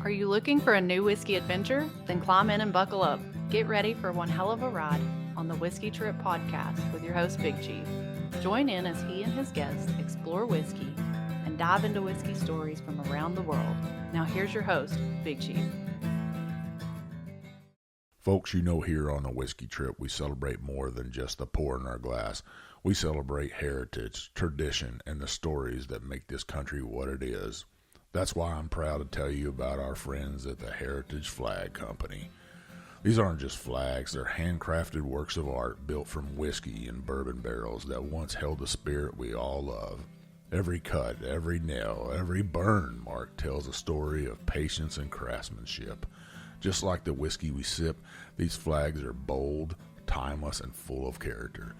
Are you looking for a new whiskey adventure? Then climb in and buckle up. Get ready for one hell of a ride on the Whiskey Trip podcast with your host, Big Chief. Join in as he and his guests explore whiskey and dive into whiskey stories from around the world. Now here's your host, Big Chief. Folks, you know, here on the Whiskey Trip, we celebrate more than just the pour in our glass. We celebrate heritage, tradition, and the stories that make this country what it is. That's why I'm proud to tell you about our friends at the Heritage Flag Company. These aren't just flags, they're handcrafted works of art built from whiskey and bourbon barrels that once held the spirit we all love. Every cut, every nail, every burn mark tells a story of patience and craftsmanship. Just like the whiskey we sip, these flags are bold, timeless, and full of character.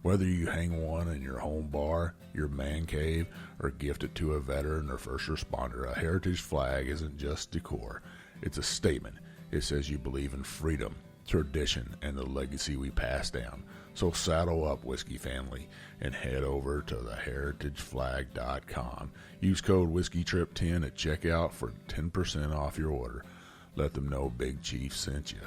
Whether you hang one in your home bar, your man cave, or gift it to a veteran or first responder, a heritage flag isn't just decor. It's a statement. It says you believe in freedom, tradition, and the legacy we pass down. So saddle up, whiskey family, and head over to theheritageflag.com. Use code WhiskeyTrip10 at checkout for 10% off your order. Let them know Big Chief sent you.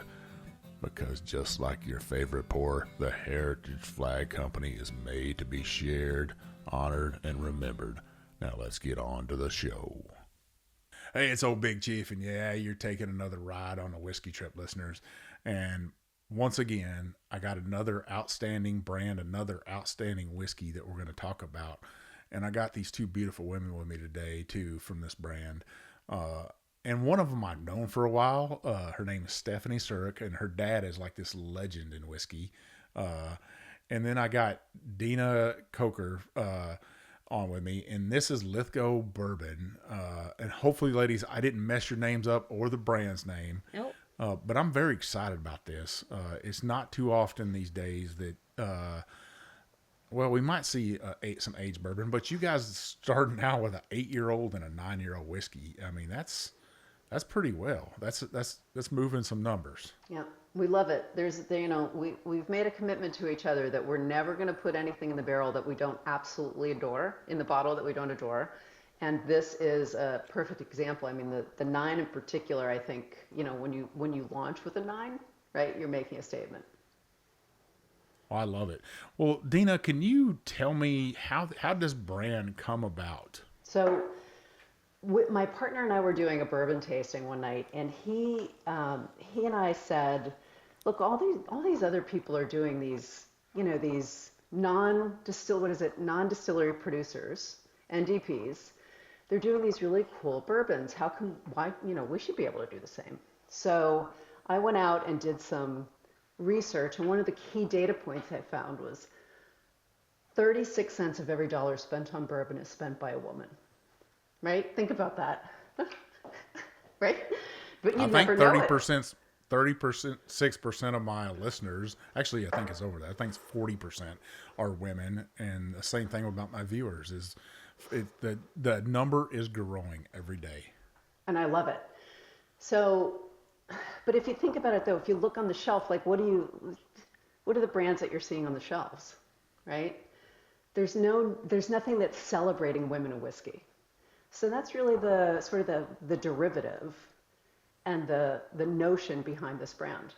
Because just like your favorite pour, the Heritage Flag Company is made to be shared, honored, and remembered. Now let's get on to the show. Hey, it's old Big Chief, and yeah, you're taking another ride on the Whiskey Trip, listeners. And once again, I got another outstanding brand, another outstanding whiskey that we're going to talk about. And I got these two beautiful women with me today, too, from this brand. And one of them I've known for a while. Her name is Steffani Scheurich, and her dad is like this legend in whiskey. And then I got Dina Coker on with me, and this is Lythgoe Bourbon. And hopefully, ladies, I didn't mess your names up or the brand's name. Nope. But I'm very excited about this. It's not too often these days that, well, we might see some aged bourbon, but you guys starting out with an 8-year-old and a 9-year-old whiskey. I mean, that's pretty well. That's moving some numbers. Yeah, we love it. We've made a commitment to each other that we're never going to put anything in the barrel that we don't absolutely adore, in the bottle that we don't adore. And this is a perfect example. I mean, the 9 in particular, I think, when you launch with a 9, right, you're making a statement. Oh, I love it. Well, Dina, can you tell me how did this brand come about? So, my partner and I were doing a bourbon tasting one night, and he and I said, "Look, all these other people are doing these non-distillery producers, NDPs. They're doing these really cool bourbons. Why we should be able to do the same." So I went out and did some research, and one of the key data points I found was 36 cents of every dollar spent on bourbon is spent by a woman. Right? Think about that. Right? But you never know it. 36% of my listeners, actually, I think it's over that. I think it's 40% are women. And the same thing about my viewers is the number is growing every day. And I love it. So, but if you think about it though, if you look on the shelf, like what are the brands that you're seeing on the shelves, right? There's nothing that's celebrating women in whiskey. So that's really the sort of the derivative and the notion behind this brand,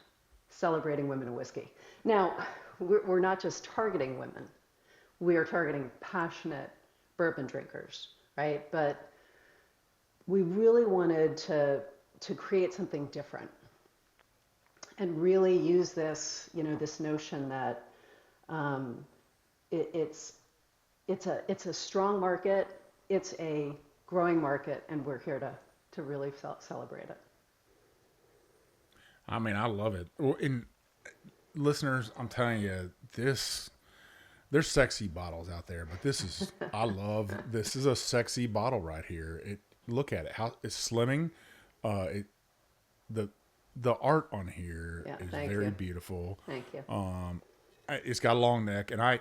celebrating women in whiskey. Now, we're not just targeting women. We are targeting passionate bourbon drinkers, right? But we really wanted to create something different and really use this, this notion that it's a strong market, it's a growing market, and we're here to really celebrate it. I mean, I love it. And listeners, I'm telling you, there's sexy bottles out there, but this is this is a sexy bottle right here. Look at it, how it's slimming. The art on here is very beautiful. Thank you. It's got a long neck, and I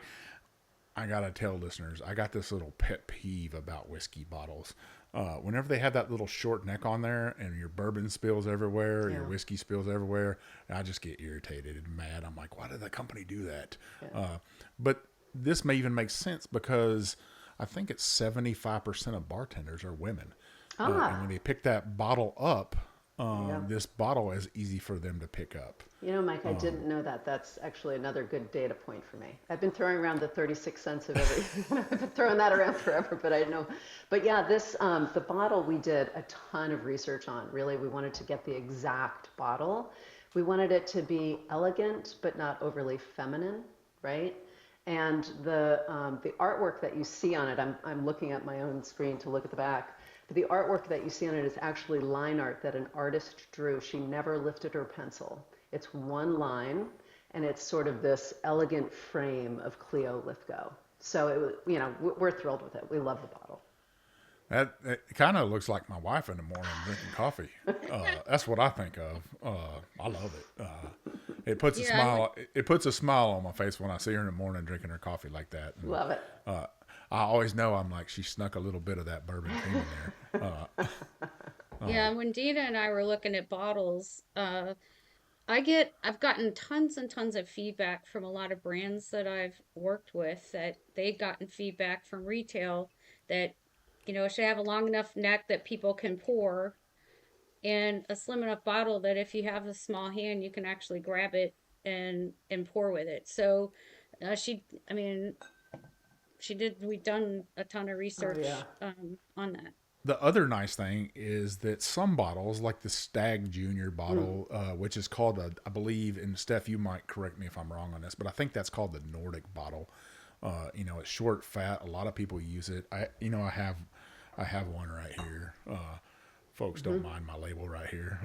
gotta tell listeners, I got this little pet peeve about whiskey bottles. Whenever they have that little short neck on there and your bourbon spills everywhere, your whiskey spills everywhere, I just get irritated and mad. I'm like, why did the company do that? Yeah. But this may even make sense because I think it's 75% of bartenders are women. And when they pick that bottle up, Yeah. this bottle is easy for them to pick up. You know, Mike, I didn't know that. That's actually another good data point for me. I've been throwing around the 36 cents of every. I've been throwing that around forever, but I didn't know. But yeah, this the bottle we did a ton of research on. Really, we wanted to get the exact bottle. We wanted it to be elegant but not overly feminine, right? And the artwork that you see on it, I'm looking at my own screen to look at the back. But the artwork that you see on it is actually line art that an artist drew. She never lifted her pencil. It's one line, and it's sort of this elegant frame of Cleo Lythgoe. So it was, you know, we're thrilled with it. We love the bottle. That it kind of looks like my wife in the morning drinking coffee. That's what I think of. I love it. It puts a smile. It puts a smile on my face when I see her in the morning drinking her coffee like that. And, Love it. I always know I'm like she snuck a little bit of that bourbon cream in there. Yeah, when Dina and I were looking at bottles, I've gotten tons and tons of feedback from a lot of brands that I've worked with that they've gotten feedback from retail that, it should have a long enough neck that people can pour and a slim enough bottle that if you have a small hand, you can actually grab it and pour with it. So, I mean, we've done a ton of research on that. The other nice thing is that some bottles, like the Stag Junior bottle, which is called, I believe, and Steph, you might correct me if I'm wrong on this, but I think that's called the Nordic bottle. It's short, fat. A lot of people use it. I have one right here. Folks don't mind my label right here.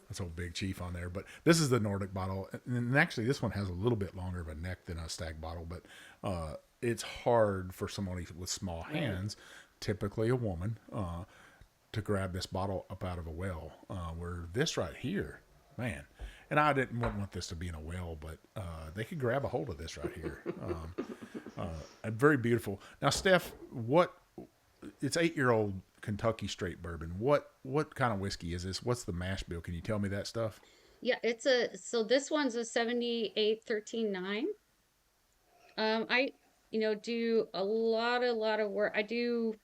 That's old Big Chief on there. But this is the Nordic bottle. And actually, this one has a little bit longer of a neck than a Stag bottle. But it's hard for somebody with small hands, typically a woman, to grab this bottle up out of a well. Where this right here, man, and I wouldn't want this to be in a well, but they could grab a hold of this right here. Very beautiful. Now, Steph, it's 8-year-old Kentucky Straight Bourbon. What kind of whiskey is this? What's the mash bill? Can you tell me that stuff? Yeah, so this one's a 78-13-9. I do a lot of work. I do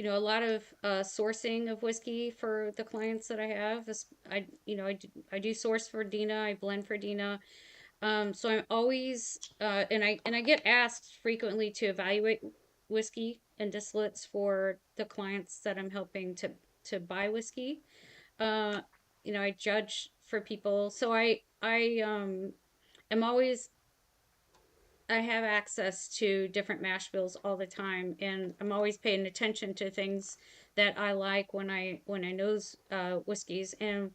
a lot of sourcing of whiskey for the clients that I have. I do source for Dina. I blend for Dina. So I'm always and I get asked frequently to evaluate whiskey and distillates for the clients that I'm helping to buy whiskey. I judge for people. So I am always I have access to different mash bills all the time, and I'm always paying attention to things that I like when I nose whiskeys. And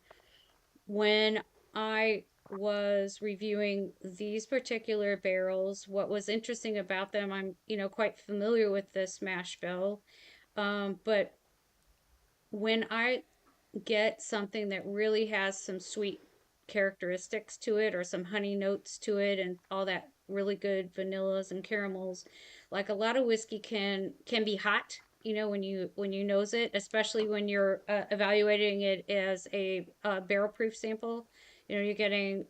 when I was reviewing these particular barrels, what was interesting about them, I'm quite familiar with this mash bill, but when I get something that really has some sweet characteristics to it or some honey notes to it and all that really good vanillas and caramels, like a lot of whiskey can be hot, when you nose it, especially when you're evaluating it as a barrel proof sample. You're getting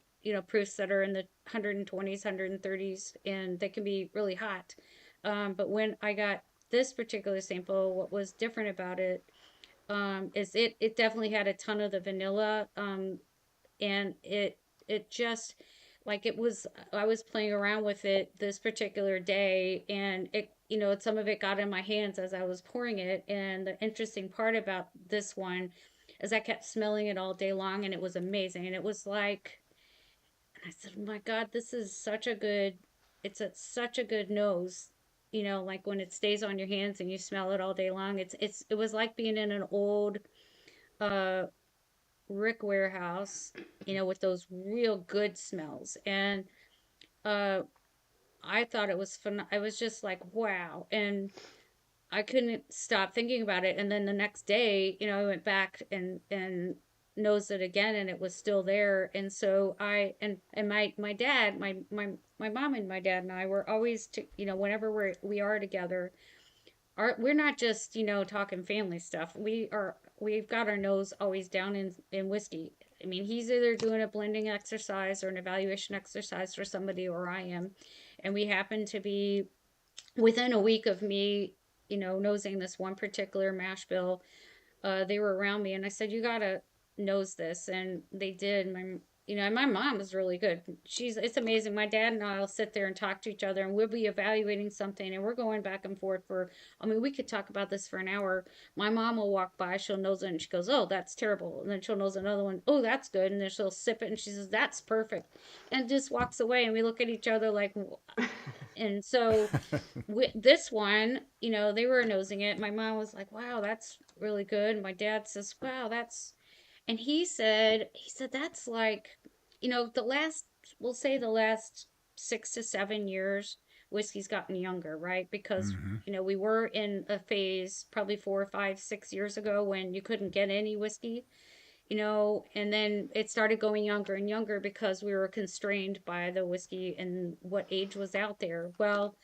proofs that are in the 120s, 130s, and they can be really hot. But when I got this particular sample, what was different about it is it definitely had a ton of the vanilla, and it just like I was playing around with it this particular day, and it some of it got in my hands as I was pouring it. And the interesting part about this one is I kept smelling it all day long, and it was amazing. And it was like, I said, oh my God, this is such a good, such a good nose. Like when it stays on your hands and you smell it all day long, it was like being in an old, Rick warehouse, with those real good smells. And, I thought it was fun. I was just like, wow. And I couldn't stop thinking about it. And then the next day, I went back and nosed it again, and it was still there. And so my dad, my mom and my dad and I were always, whenever we are together, we're not just, talking family stuff. We've got our nose always down in whiskey. I mean, he's either doing a blending exercise or an evaluation exercise for somebody, or I am. And we happen to be within a week of me, nosing this one particular mash bill. they were around me, and I said, "You gotta nose this," and they did. My mom is really good. It's amazing. My dad and I'll sit there and talk to each other, and we'll be evaluating something, and we're going back and forth for. I mean, we could talk about this for an hour. My mom will walk by, she'll nose it, and she goes, "Oh, that's terrible," and then she'll nose another one. "Oh, that's good," and then she'll sip it, and she says, "That's perfect," and just walks away, and we look at each other like. And so, with this one, they were nosing it. My mom was like, "Wow, that's really good." My dad says, "Wow, that's," and he said that's like, the last, we'll say the last 6 to 7 years, whiskey's gotten younger, right? Because Mm-hmm. we were in a phase probably 4 or 5, 6 years ago when you couldn't get any whiskey, and then it started going younger and younger because we were constrained by the whiskey and what age was out there. Well,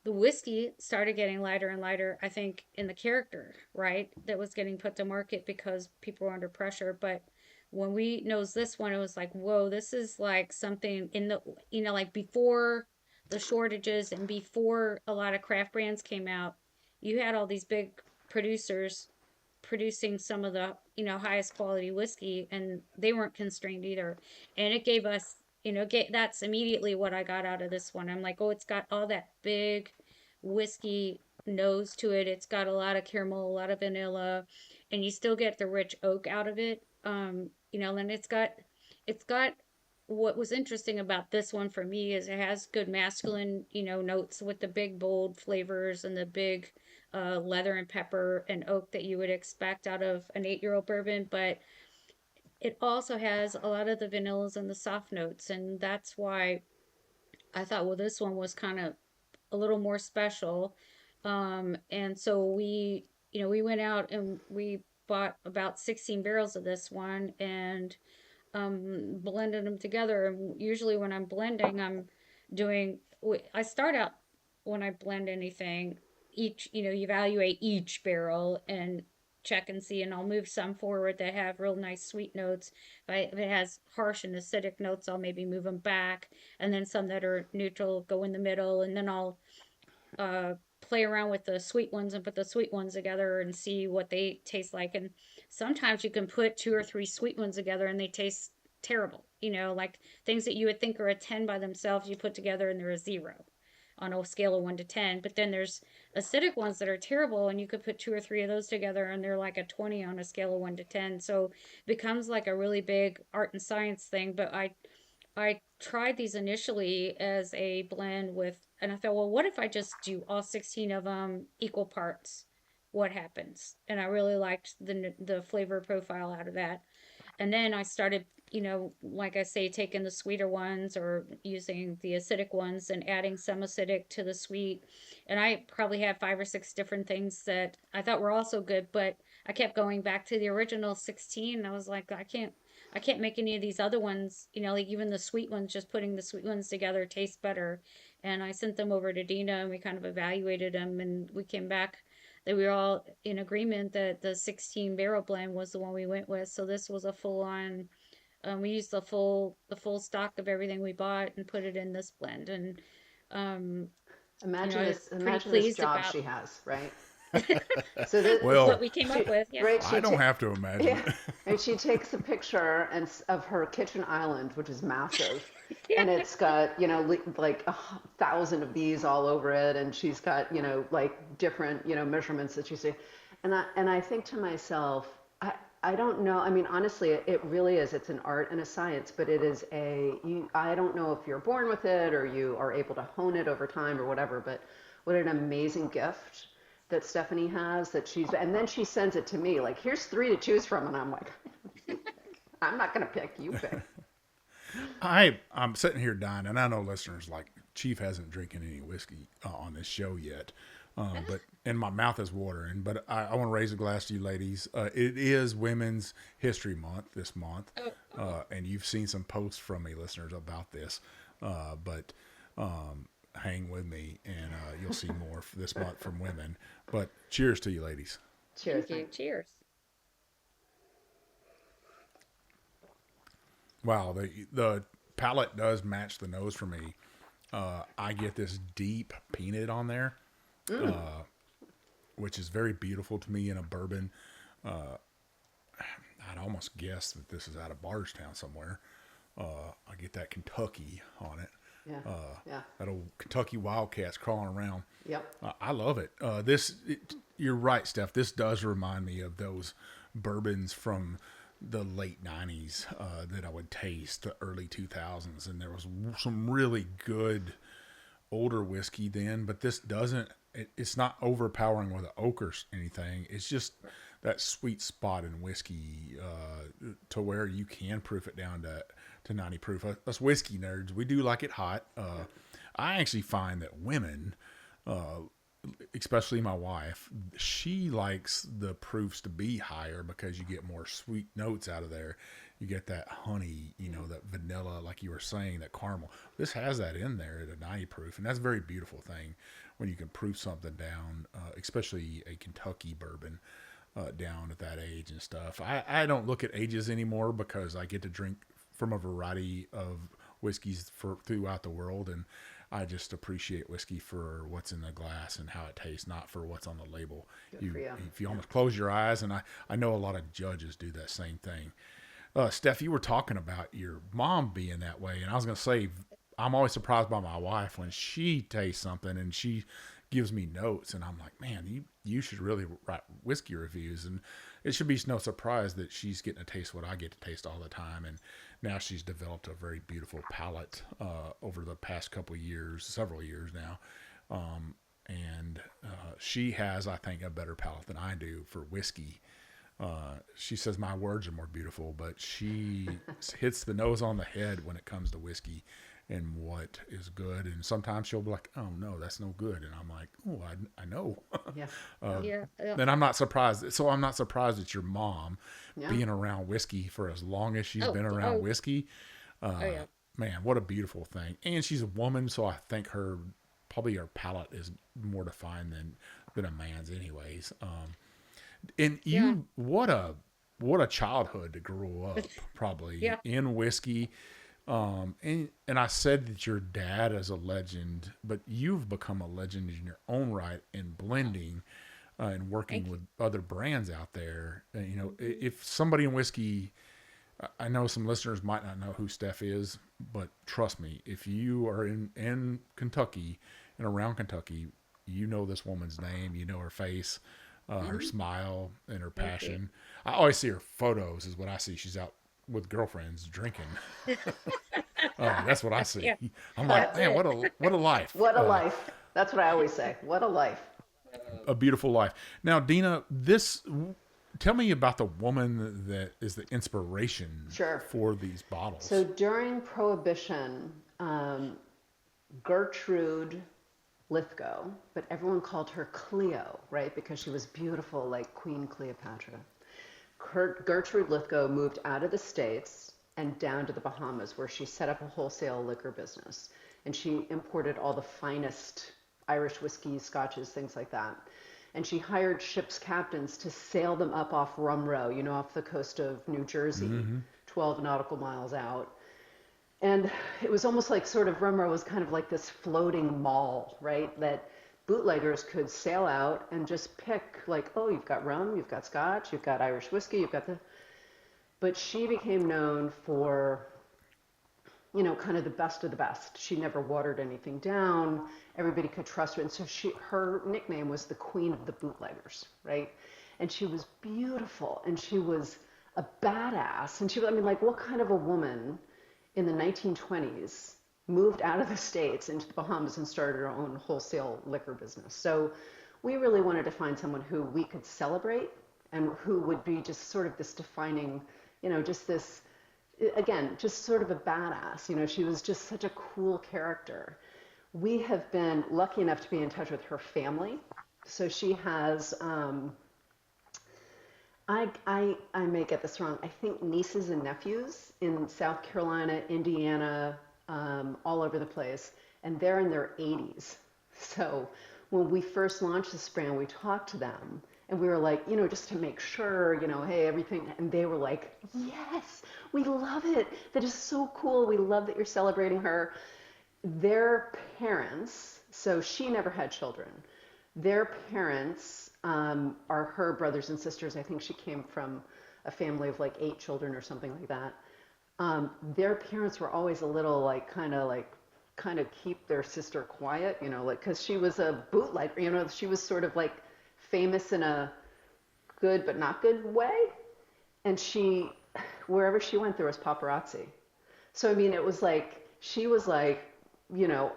the whiskey started getting lighter and lighter, I think, in the character, right? That was getting put to market because people were under pressure. But when we knows this one, it was like, whoa, this is like something in the, like before the shortages and before a lot of craft brands came out, you had all these big producers producing some of the highest quality whiskey, and they weren't constrained either, and it gave us that's immediately what I got out of this one. I'm like, oh, it's got all that big whiskey nose to it. It's got a lot of caramel, a lot of vanilla, and you still get the rich oak out of it. And it's got what was interesting about this one for me is it has good masculine, notes with the big bold flavors and the big leather and pepper and oak that you would expect out of an 8-year-old bourbon, but it also has a lot of the vanillas and the soft notes, and that's why I thought, well, this one was kind of a little more special. And so we went out and we bought about 16 barrels of this one and blended them together. And usually when I'm blending, I start out when I blend anything, you evaluate each barrel and check and see, and I'll move some forward that have real nice sweet notes. If it has harsh and acidic notes, I'll maybe move them back, and then some that are neutral go in the middle, and then I'll uh, play around with the sweet ones and put the sweet ones together and see what they taste like. And sometimes you can put 2 or 3 sweet ones together and they taste terrible. Like things that you would think are a 10 by themselves, you put together and they're a 0 on a scale of 1 to 10. But then there's acidic ones that are terrible, and you could put 2 or 3 of those together and they're like a 20 on a scale of 1 to 10. So it becomes like a really big art and science thing. But I tried these initially as a blend with, and I thought, well, what if I just do all 16 of them equal parts? What happens? And I really liked the flavor profile out of that. And then I started, like I say, taking the sweeter ones or using the acidic ones and adding some acidic to the sweet. And I probably had 5 or 6 different things that I thought were also good, but I kept going back to the original 16. I was like, I can't make any of these other ones, like even the sweet ones, just putting the sweet ones together tastes better. And I sent them over to Dina and we kind of evaluated them, and we came back that we were all in agreement that the 16 barrel blend was the one we went with. So this was a full on, we used the full stock of everything we bought and put it in this blend. And, Imagine I this, was pretty imagine this pleased job about she has, right? So that what Well, we came she, up with. Yeah. right, I don't have to imagine yeah, it. and she takes a picture of her kitchen island, which is massive, Yeah. and it's got like 1,000 of these all over it, and she's got like different measurements that you see, and I think to myself, I don't know. I mean, honestly, it really is. It's an art and a science, but it is I don't know if you're born with it or you are able to hone it over time or whatever, but what an amazing gift that Steffani has and then she sends it to me like, here's 3 to choose from. And I'm like, I'm not going to pick, you pick. I'm sitting here dying, and I know listeners like Chief hasn't drinking any whiskey on this show yet, but and my mouth is watering. But I want to raise a glass to you, ladies. It is Women's History Month this month, and you've seen some posts from me, listeners, about this. But hang with me, and you'll see more this month from women. But cheers to you, ladies. Cheers. Thank you. Cheers. Wow, the palate does match the nose for me. I get this deep peanut on there, which is very beautiful to me in a bourbon. I'd almost guess that this is out of Bardstown somewhere. I get that Kentucky on it. Yeah. Yeah. That old Kentucky Wildcats crawling around. Yep. I love it. You're right, Steph. This does remind me of those bourbons from the late 90s that I would taste, the early 2000s. And there was some really good older whiskey then, but this doesn't, it's not overpowering with an oak or anything. It's just that sweet spot in whiskey to where you can proof it down to 90 proof. Us whiskey nerds, we do like it hot. I actually find that women, especially my wife, she likes the proofs to be higher because you get more sweet notes out of there. You get that honey, that vanilla, like you were saying, that caramel. This has that in there at a 90 proof, and that's a very beautiful thing when you can proof something down, especially a Kentucky bourbon down at that age and stuff. I don't look at ages anymore because I get to drink from a variety of whiskeys throughout the world, and I just appreciate whiskey for what's in the glass and how it tastes, not for what's on the label. If you almost close your eyes, and I know a lot of judges do that same thing. Steph, you were talking about your mom being that way, and I was going to say, I'm always surprised by my wife when she tastes something and she gives me notes, and I'm like, man, you should really write whiskey reviews. And it should be no surprise that she's getting to taste what I get to taste all the time. And now she's developed a very beautiful palate over the past several years now. And she has, I think, a better palate than I do for whiskey. She says my words are more beautiful, but she hits the nose on the head when it comes to whiskey and what is good. And sometimes she'll be like, oh no, that's no good. And I'm like, oh, I know. Yeah. And I'm not surprised. So I'm not surprised that your mom being around whiskey for as long as she's been around whiskey. Man, what a beautiful thing. And she's a woman, so I think her palate is more defined than a man's anyways. And what a childhood to grow up probably in whiskey. And I said that your dad is a legend, but you've become a legend in your own right in blending and working with other brands out there. If somebody in whiskey, I know some listeners might not know who Steph is, but trust me, if you are in Kentucky and around Kentucky, you know this woman's name, you know her face, her smile and her passion. I always see her photos is what I see. She's out with girlfriends drinking. That's what I see. Yeah. I'm like, man, what a life. What a life. That's what I always say. What a life. A beautiful life. Now, Dina, tell me about the woman that is the inspiration for these bottles. So during Prohibition, Gertrude Lythgoe, but everyone called her Cleo, right? Because she was beautiful like Queen Cleopatra. Gertrude Lythgoe moved out of the States and down to the Bahamas, where she set up a wholesale liquor business. And she imported all the finest Irish whiskey, scotches, things like that. And she hired ship's captains to sail them up off Rum Row, off the coast of New Jersey, 12 nautical miles out. And it was almost like sort of Rum Row was kind of like this floating mall, right? That bootleggers could sail out and just pick like, oh, you've got rum, you've got scotch, you've got Irish whiskey, but she became known for, kind of the best of the best. She never watered anything down. Everybody could trust her. And so her nickname was the Queen of the Bootleggers, right? And she was beautiful and she was a badass. And what kind of a woman in the 1920s moved out of the States into the Bahamas and started her own wholesale liquor business? So we really wanted to find someone who we could celebrate and who would be just sort of this defining, just this, again, just sort of a badass. She was just such a cool character. We have been lucky enough to be in touch with her family. So she has, I may get this wrong, I think nieces and nephews in South Carolina, Indiana, all over the place, and they're in their 80s. So when we first launched this brand, we talked to them and we were like, just to make sure, hey, everything. And they were like, yes, we love it. That is so cool. We love that you're celebrating her. Their parents, so she never had children. Their parents are her brothers and sisters. I think she came from a family of like 8 children or something like that. Their parents were always a little kind of keep their sister quiet, like, because she was a bootlegger, she was sort of like famous in a good but not good way. And wherever she went, there was paparazzi. So, I mean, it was like, she was like,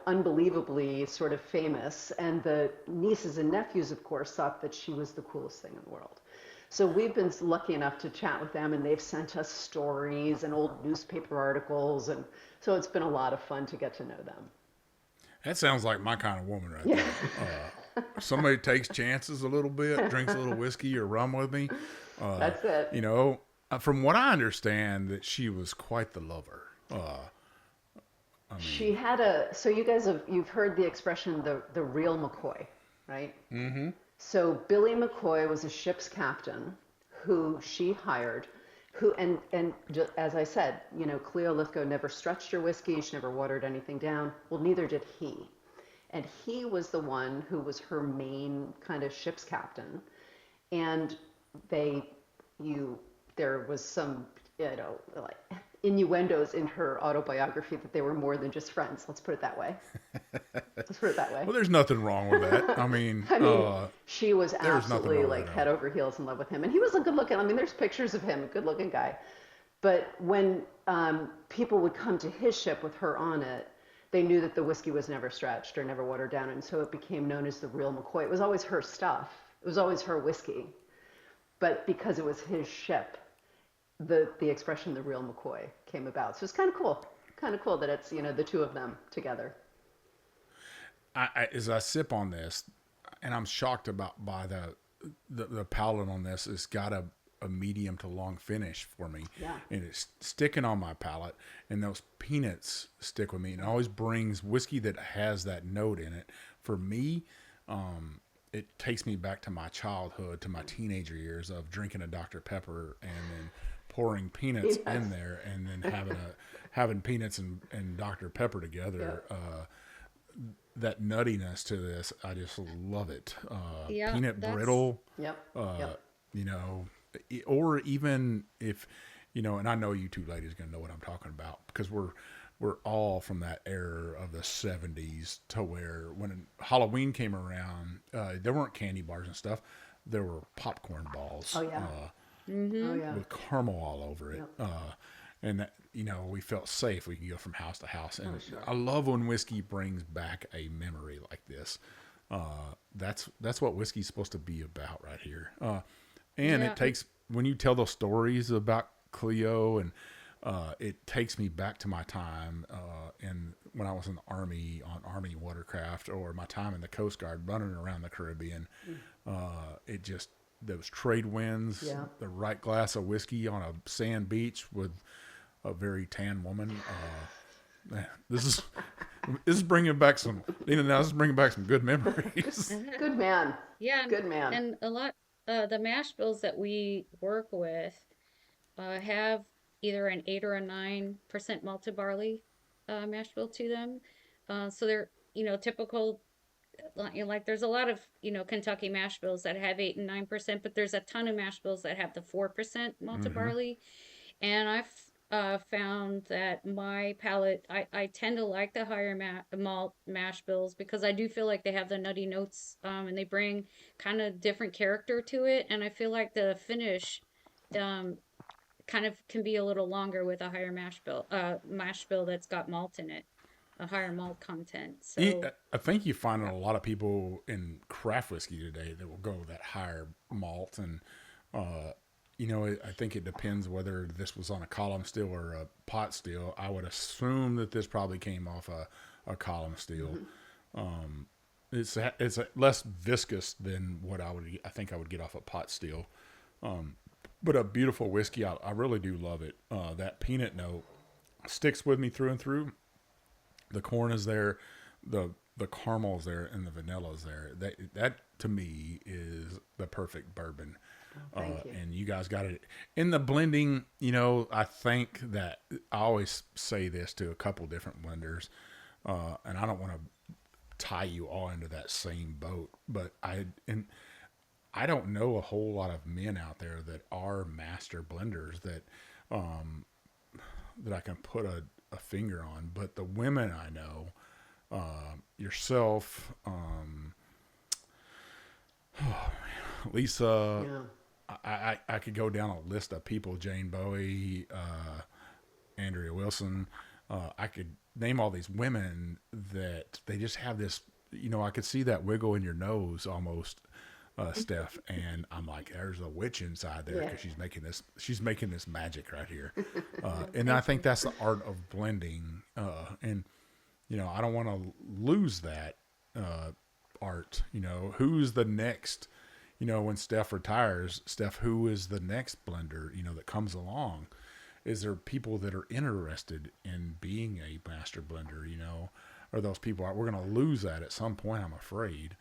unbelievably sort of famous. And the nieces and nephews, of course, thought that she was the coolest thing in the world. So we've been lucky enough to chat with them, and they've sent us stories and old newspaper articles. And so it's been a lot of fun to get to know them. That sounds like my kind of woman right there. Somebody takes chances a little bit, drinks a little whiskey or rum with me. That's it. From what I understand, that she was quite the lover. She had so you guys you've heard the expression, the real McCoy, right? Mm-hmm. So Billy McCoy was a ship's captain who she hired, and as I said, Cleo Lythgoe never stretched her whiskey. She never watered anything down. Well, neither did he. And he was the one who was her main kind of ship's captain. And there was some, like innuendos in her autobiography that they were more than just friends. Let's put it that way. Well, there's nothing wrong with that. I mean, she was absolutely like head over heels in love with him. And he was a good looking, there's pictures of him, a good looking guy. But when people would come to his ship with her on it, they knew that the whiskey was never stretched or never watered down. And so it became known as the real McCoy. It was always her stuff. It was always her whiskey. But because it was his ship, the expression the real McCoy came about. So it's kind of cool. Kind of cool that it's, the two of them together. As I sip on this, and I'm shocked by the palate on this, it's got a medium to long finish for me. Yeah. And it's sticking on my palate, and those peanuts stick with me. And it always brings whiskey that has that note in it. For me, it takes me back to my childhood, to my teenager years of drinking a Dr. Pepper and then pouring peanuts in there, and then having peanuts and Dr. Pepper together. Yeah. That nuttiness to this, I just love it. Peanut that's... brittle. Yep. Or even if, and I know you two ladies are going to know what I'm talking about, because we're all from that era of the 70s to where when Halloween came around, there weren't candy bars and stuff. There were popcorn balls. Oh, yeah. With caramel all over it. Yep. And that, we felt safe. We could go from house to house. And sure. I love when whiskey brings back a memory like this. That's what whiskey's supposed to be about right here. It takes, when you tell those stories about Cleo, and it takes me back to my time and when I was in the Army on Army watercraft, or my time in the Coast Guard running around the Caribbean. Those trade winds, the right glass of whiskey on a sand beach with a very tan woman. This is bringing back some, Dina, now this is bringing back some good memories. Good man. Yeah. Good man. And a lot, the mash bills that we work with have either an 8 or a 9% malted barley mash bill to them. So they're, typical, like there's a lot of, Kentucky mash bills that have 8 and 9%, but there's a ton of mash bills that have the 4% malted barley. And I've found that my palate, I tend to like the higher malt mash bills, because I do feel like they have the nutty notes, and they bring kind of different character to it. And I feel like the finish kind of can be a little longer with a higher mash bill that's got malt in it, a higher malt content. So I think you find a lot of people in craft whiskey today that will go with that higher malt, and I think it depends whether this was on a column still or a pot still. I would assume that this probably came off a column still. It's less viscous than what I think I would get off a pot still. But a beautiful whiskey. I really do love it. That peanut note sticks with me through and through. The corn is there, the caramel is there, and the vanilla is there. That to me is the perfect bourbon. Thank you. And you guys got it in the blending. I think that I always say this to a couple different blenders, and I don't want to tie you all into that same boat, but I don't know a whole lot of men out there that are master blenders that I can put a finger on. But the women I know, yourself, Lisa, Yeah. I could go down a list of people, Jane Bowie, Andrea Wilson. I could name all these women that they just have this, I could see that wiggle in your nose almost, Steph. And I'm like, there's a witch inside there Yeah. because she's making this magic right here. And I think that's the art of blending. And, I don't want to lose that, art, who's the next, when Steph retires, Steph, who is the next blender, that comes along? Is there people that are interested in being a master blender, or those people we're going to lose that at some point, I'm afraid,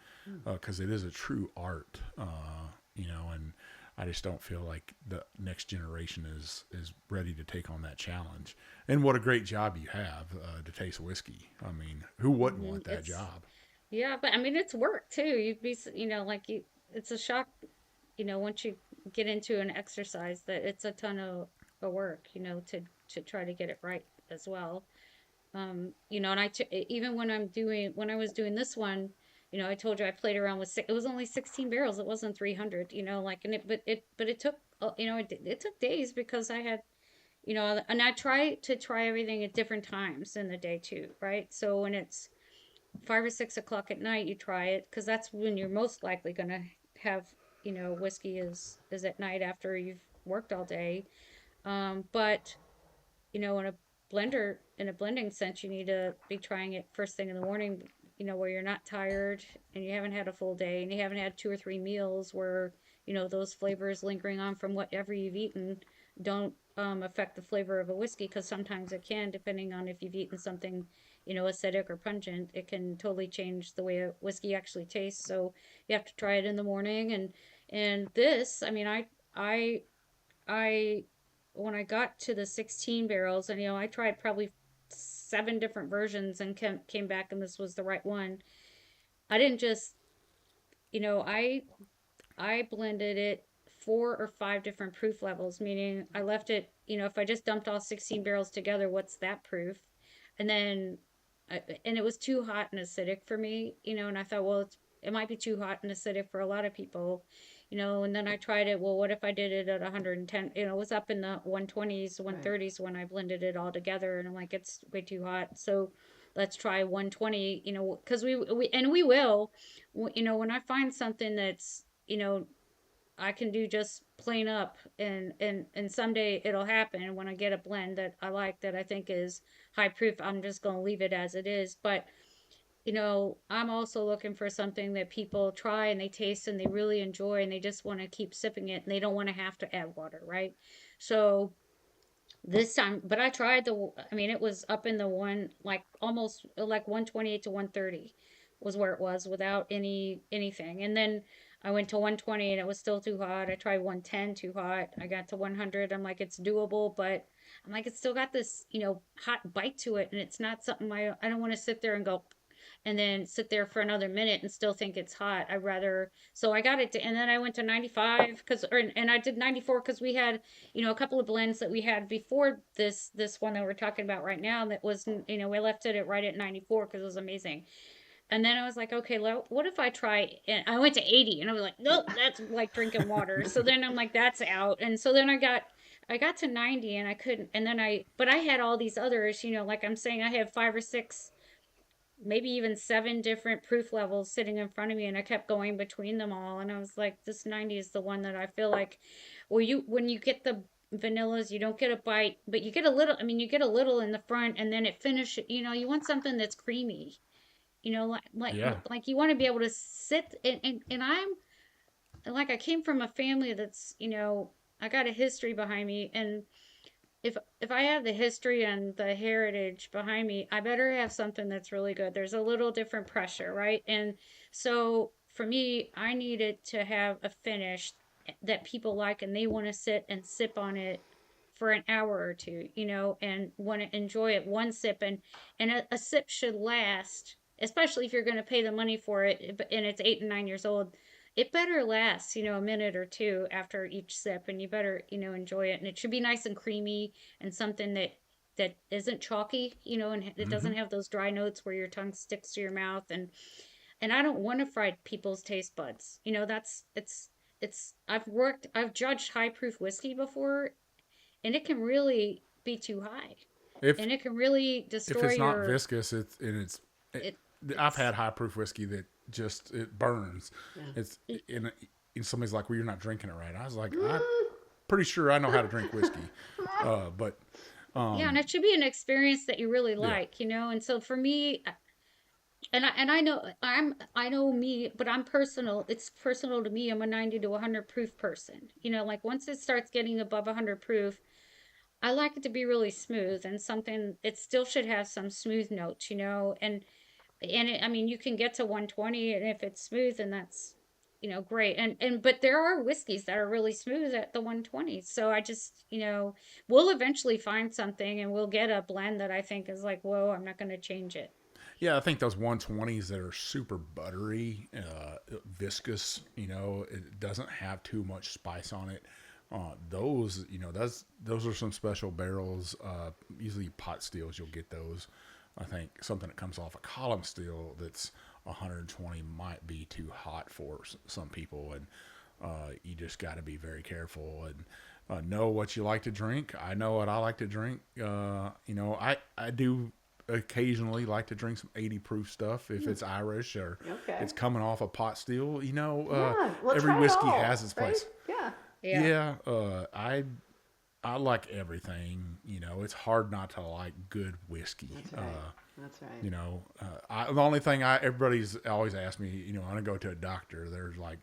because it is a true art, and I just don't feel like the next generation is ready to take on that challenge. And what a great job you have, to taste whiskey. I mean, who wouldn't want that It's job? Yeah, but I mean it's work too. You'd be, like it's a shock, once you get into an exercise that it's a ton of work, to try to get it right as well. And even when I was doing this one, I told you I played around with it was only 16 barrels. It wasn't 300, like, but it took, it took days because I had, and I try everything at different times in the day too, right? So when it's 5 or 6 o'clock at night, you try it because that's when you're most likely gonna have, whiskey is at night after you've worked all day. But in a blending sense, you need to be trying it first thing in the morning, where you're not tired and you haven't had a full day and you haven't had 2 or 3 meals where, those flavors lingering on from whatever you've eaten don't affect the flavor of a whiskey because sometimes it can, depending on if you've eaten something, acidic or pungent. It can totally change the way a whiskey actually tastes. So you have to try it in the morning. And this, I mean, I when I got to the 16 barrels, and I tried probably 7 different versions and came back, and this was the right one. I didn't just, you know, I blended it 4 or 5 different proof levels, meaning I left it, if I just dumped all 16 barrels together, what's that proof? And then, and it was too hot and acidic for me, and I thought, well, it might be too hot and acidic for a lot of people, and then I tried it. Well, what if I did it at 110? It was up in the 120s, Right. 130s when I blended it all together, and I'm like, it's way too hot. So let's try 120, because we will, when I find something that's, I can do just plain up, and someday it'll happen when I get a blend that I like, that I think is high proof. I'm just going to leave it as it is. But I'm also looking for something that people try and they taste and they really enjoy and they just want to keep sipping it and they don't want to have to add water, right? So this time, but I mean, it was up in the one, like almost like 128 to 130 was where it was without anything. And then I went to 120 and it was still too hot. I tried 110, too hot. I got to 100. I'm like, it's doable, but I'm like, it's still got this, hot bite to it. And it's not something I don't want to sit there and go, and then sit there for another minute and still think it's hot. I'd rather, so I got it to, and then I went to 95 and I did 94 because we had, a couple of blends that we had before this one that we're talking about right now that was, we left it at right at 94 because it was amazing. And then I was like, okay, what if I try? And I went to 80 and I was like, nope, that's like drinking water. So then I'm like, that's out. And so then I got to 90 and I couldn't, and then but I had all these others, like I'm saying, I have 5 or 6, maybe even 7 different proof levels sitting in front of me, and I kept going between them all, and I was like, this 90 is the one that I feel like, well, when you get the vanillas, you don't get a bite, but you get a little, I mean, you get a little in the front, and then it finishes, you want something that's creamy, like Yeah. like you want to be able to sit, and I'm like, I came from a family that's, I got a history behind me, and if I have the history and the heritage behind me, I better have something that's really good. There's a little different pressure, right? And so for me, I needed to have a finish that people like and they want to sit and sip on it for an hour or two, and want to enjoy it one sip, and a sip should last, especially if you're going to pay the money for it and it's 8 and 9 years old. it better last, a minute or two after each sip, and you better, enjoy it. And it should be nice and creamy and something that isn't chalky, and it Hmm. doesn't have those dry notes where your tongue sticks to your mouth. And I don't want to fry people's taste buds. That's I've judged high proof whiskey before, and it can really be too high, If and it can really if destroy it's not your viscous, it. I've It's had high proof whiskey that just it burns. Yeah. It's in, and somebody's like, "Well, you're not drinking it right." I was like, "I'm pretty sure I know how to drink whiskey," but yeah, and it should be an experience that you really yeah, like, And so for me, and I know I know me, but I'm personal. It's personal to me. I'm a 90 to 100 proof person. Like once it starts getting above 100 proof, I like it to be really smooth and something. It still should have some smooth notes, I mean, you can get to 120, and if it's smooth, and that's great. But there are whiskeys that are really smooth at the 120. So I just we'll eventually find something, and we'll get a blend that I think is like, whoa, I'm not going to change it. yeah. I think those 120s that are super buttery, viscous. It doesn't have too much spice on it. Those, those are some special barrels. Usually pot stills, you'll get those. I think something that comes off a column still that's 120 might be too hot for some people, and you just got to be very careful and know what you like to drink. I know what I like to drink. I do occasionally like to drink some 80 proof stuff if it's Irish or Okay. it's coming off a pot still. Yeah. Well, Every try it whiskey all, has its right? place. Yeah. Yeah. Yeah, I like everything. It's hard not to like good whiskey. That's right. That's right. The only thing everybody's always asked me, when I go to a doctor, there's like,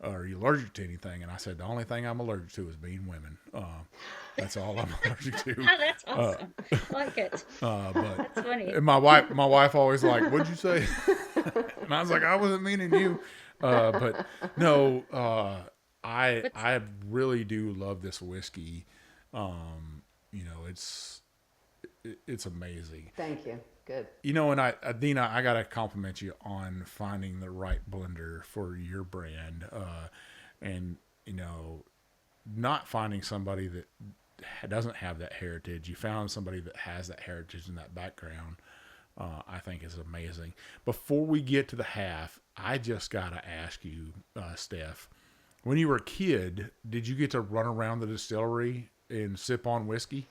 are you allergic to anything? And I said, the only thing I'm allergic to is being women. That's all I'm allergic to. That's awesome. I like it. But That's funny. and my wife always like, what'd you say? And I was like, I wasn't meaning you. But no, But I really do love this whiskey. It's amazing. Thank you. Good. And Dina, I gotta compliment you on finding the right blender for your brand, and not finding somebody that doesn't have that heritage. You found somebody that has that heritage and that background. I think is amazing. Before we get to the half, I just gotta ask you, Steph, when you were a kid, did you get to run around the distillery and sip on whiskey?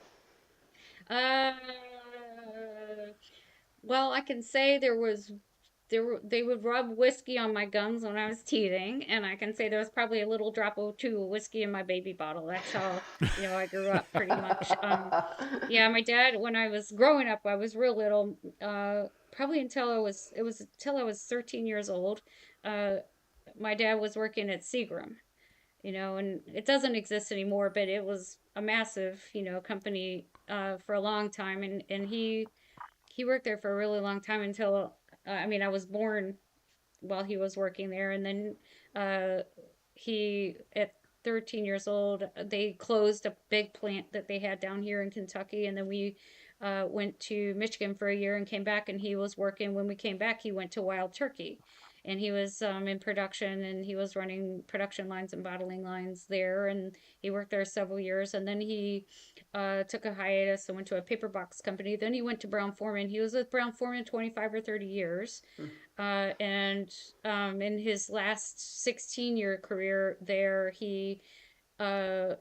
uh well, I can say they would rub whiskey on my gums when I was teething, and I can say there was probably a little drop or two of whiskey in my baby bottle. That's how, I grew up pretty much. Yeah, my dad, when I was growing up, I was real little, probably until I was 13 years old. Uh, my dad was working at Seagram, and it doesn't exist anymore, but it was a massive, company, for a long time, and he worked there for a really long time until I mean, I was born while he was working there, and then uh, he at 13 years old they closed a big plant that they had down here in Kentucky, and then we went to Michigan for a year and came back, and he was working. When we came back, he went to Wild Turkey, and he was in production, and he was running production lines and bottling lines there, and he worked there several years, and then he took a hiatus and went to a paper box company. Then he went to Brown Forman. He was with Brown Forman 25 or 30 years, and in his last 16-year career there, he uh,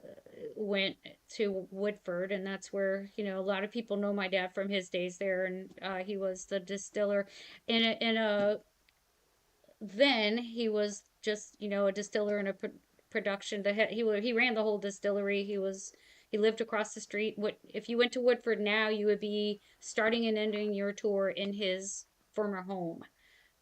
went to Woodford, and that's where a lot of people know my dad from his days there, and he was the distiller in a then he was just a distiller in a production. He ran the whole distillery. He lived across the street. What if you went to Woodford now? You would be starting and ending your tour in his former home.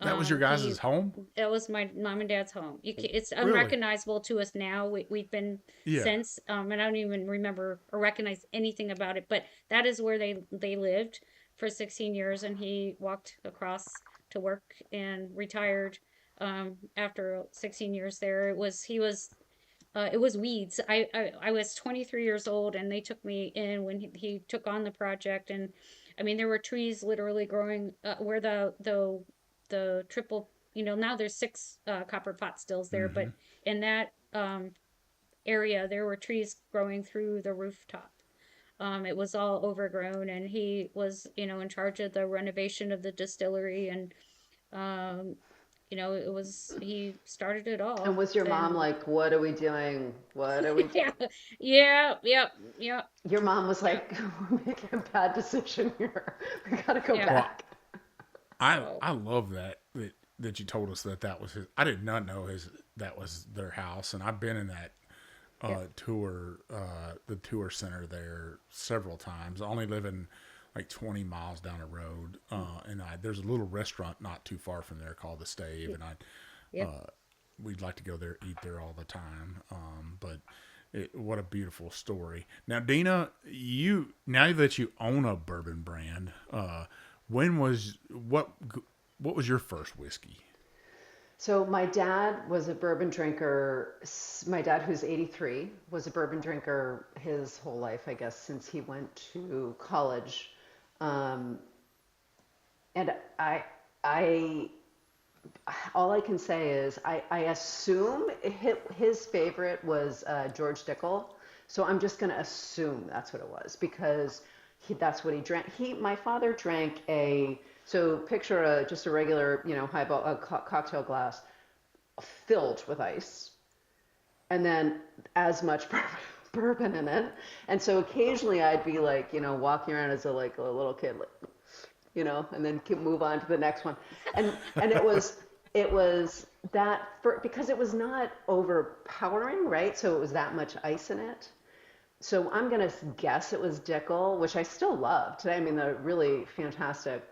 That was your guys' He home? That was my mom and dad's home. It's Really? unrecognizable to us now. We've been Yeah. since, and I don't even remember or recognize anything about it. But that is where they lived for 16 years, and he walked across to work and retired after 16 years there. It was weeds. I was 23 years old, and they took me in when he took on the project, and I mean there were trees literally growing where the triple now there's 6 copper pot stills there, Mm-hmm. but in that area, there were trees growing through the rooftop. It was all overgrown, and he was, in charge of the renovation of the distillery, and um, he started it And all. was your mom And like, what are we doing? What are we doing? yeah, yeah, yeah, yeah, Your mom was yeah, like, we're making a bad decision here. We gotta go yeah. Well, back. I So love that you told us that was his. I did not know that was their house, and I've been in that Yeah. the tour center there several times. I only live in like 20 miles down the road, and there's a little restaurant not too far from there called the Stave, and yep. we'd like to go there, eat there all the time. But what a beautiful story. Now, Dina, now that you own a bourbon brand, what was your first whiskey? So my dad was a bourbon drinker. My dad, who's 83, was a bourbon drinker his whole life, I guess, since he went to college. Um, and I, all I can say is I assume his favorite was George Dickel. So I'm just going to assume that's what it was because that's what he drank. My father drank so picture just a regular, highball, cocktail glass filled with ice and then as much bourbon in it. And so occasionally I'd be like, walking around as a little kid, like, and then move on to the next one. And it was that because it was not overpowering, right? So it was that much ice in it. So I'm gonna guess it was Dickel, which I still love today. I mean, they're really fantastic.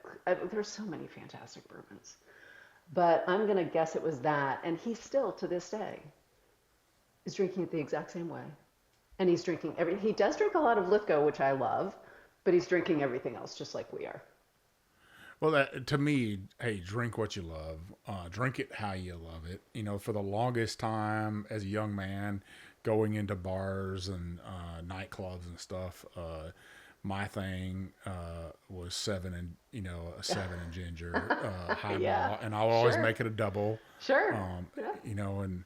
There's so many fantastic bourbons, but I'm gonna guess it was that. And he still, to this day, is drinking it the exact same way. And he's drinking he does drink a lot of Lythgoe, which I love, but he's drinking everything else just like we are. Well, to me, hey, drink what you love. Drink it how you love it. For the longest time as a young man, going into bars and nightclubs and stuff, my thing was a 7 and ginger highball, Yeah, and I'll always sure, make it a double. sure. Um, Yeah. and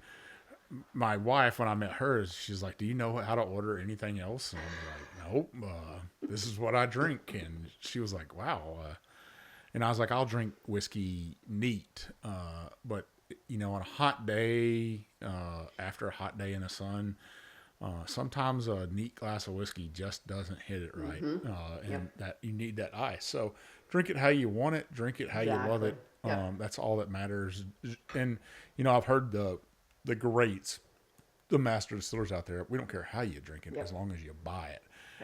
my wife, when I met her, she's like, "Do you know how to order anything else?" And I'm like, "Nope, this is what I drink." And she was like, "Wow." And I was like, I'll drink whiskey neat. But, on a hot day, after a hot day in the sun, sometimes a neat glass of whiskey just doesn't hit it right. And Yep. that you need that ice. So drink it how you want it. Drink it how you love Exactly. it. Yep. That's all that matters. And, I've heard the greats, the master distillers out there, we don't care how you drink it Yep. as long as you buy it.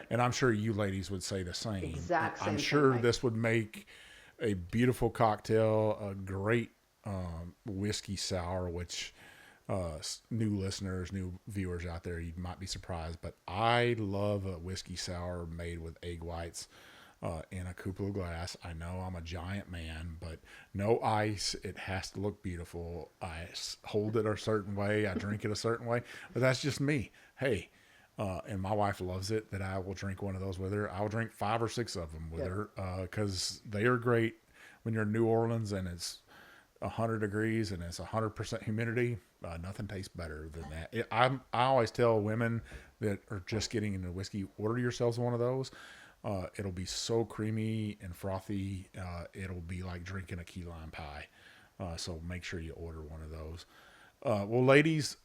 And I'm sure you ladies would say the same. Exact same I'm thing, sure Mike. this would make a beautiful cocktail, a great whiskey sour, which new listeners, new viewers out there, you might be surprised, but I love a whiskey sour made with egg whites in a cupola glass. I know I'm a giant man, but no ice. It has to look beautiful. I hold it a certain way. I drink it a certain way, but that's just me. Hey, and my wife loves it that I will drink one of those with her. I will drink 5 or 6 of them with her because they are great when you're in New Orleans and it's 100 degrees and it's 100% humidity. Nothing tastes better than that. I always tell women that are just getting into whiskey, order yourselves one of those. It'll be so creamy and frothy. It'll be like drinking a key lime pie. So make sure you order one of those. Well, ladies,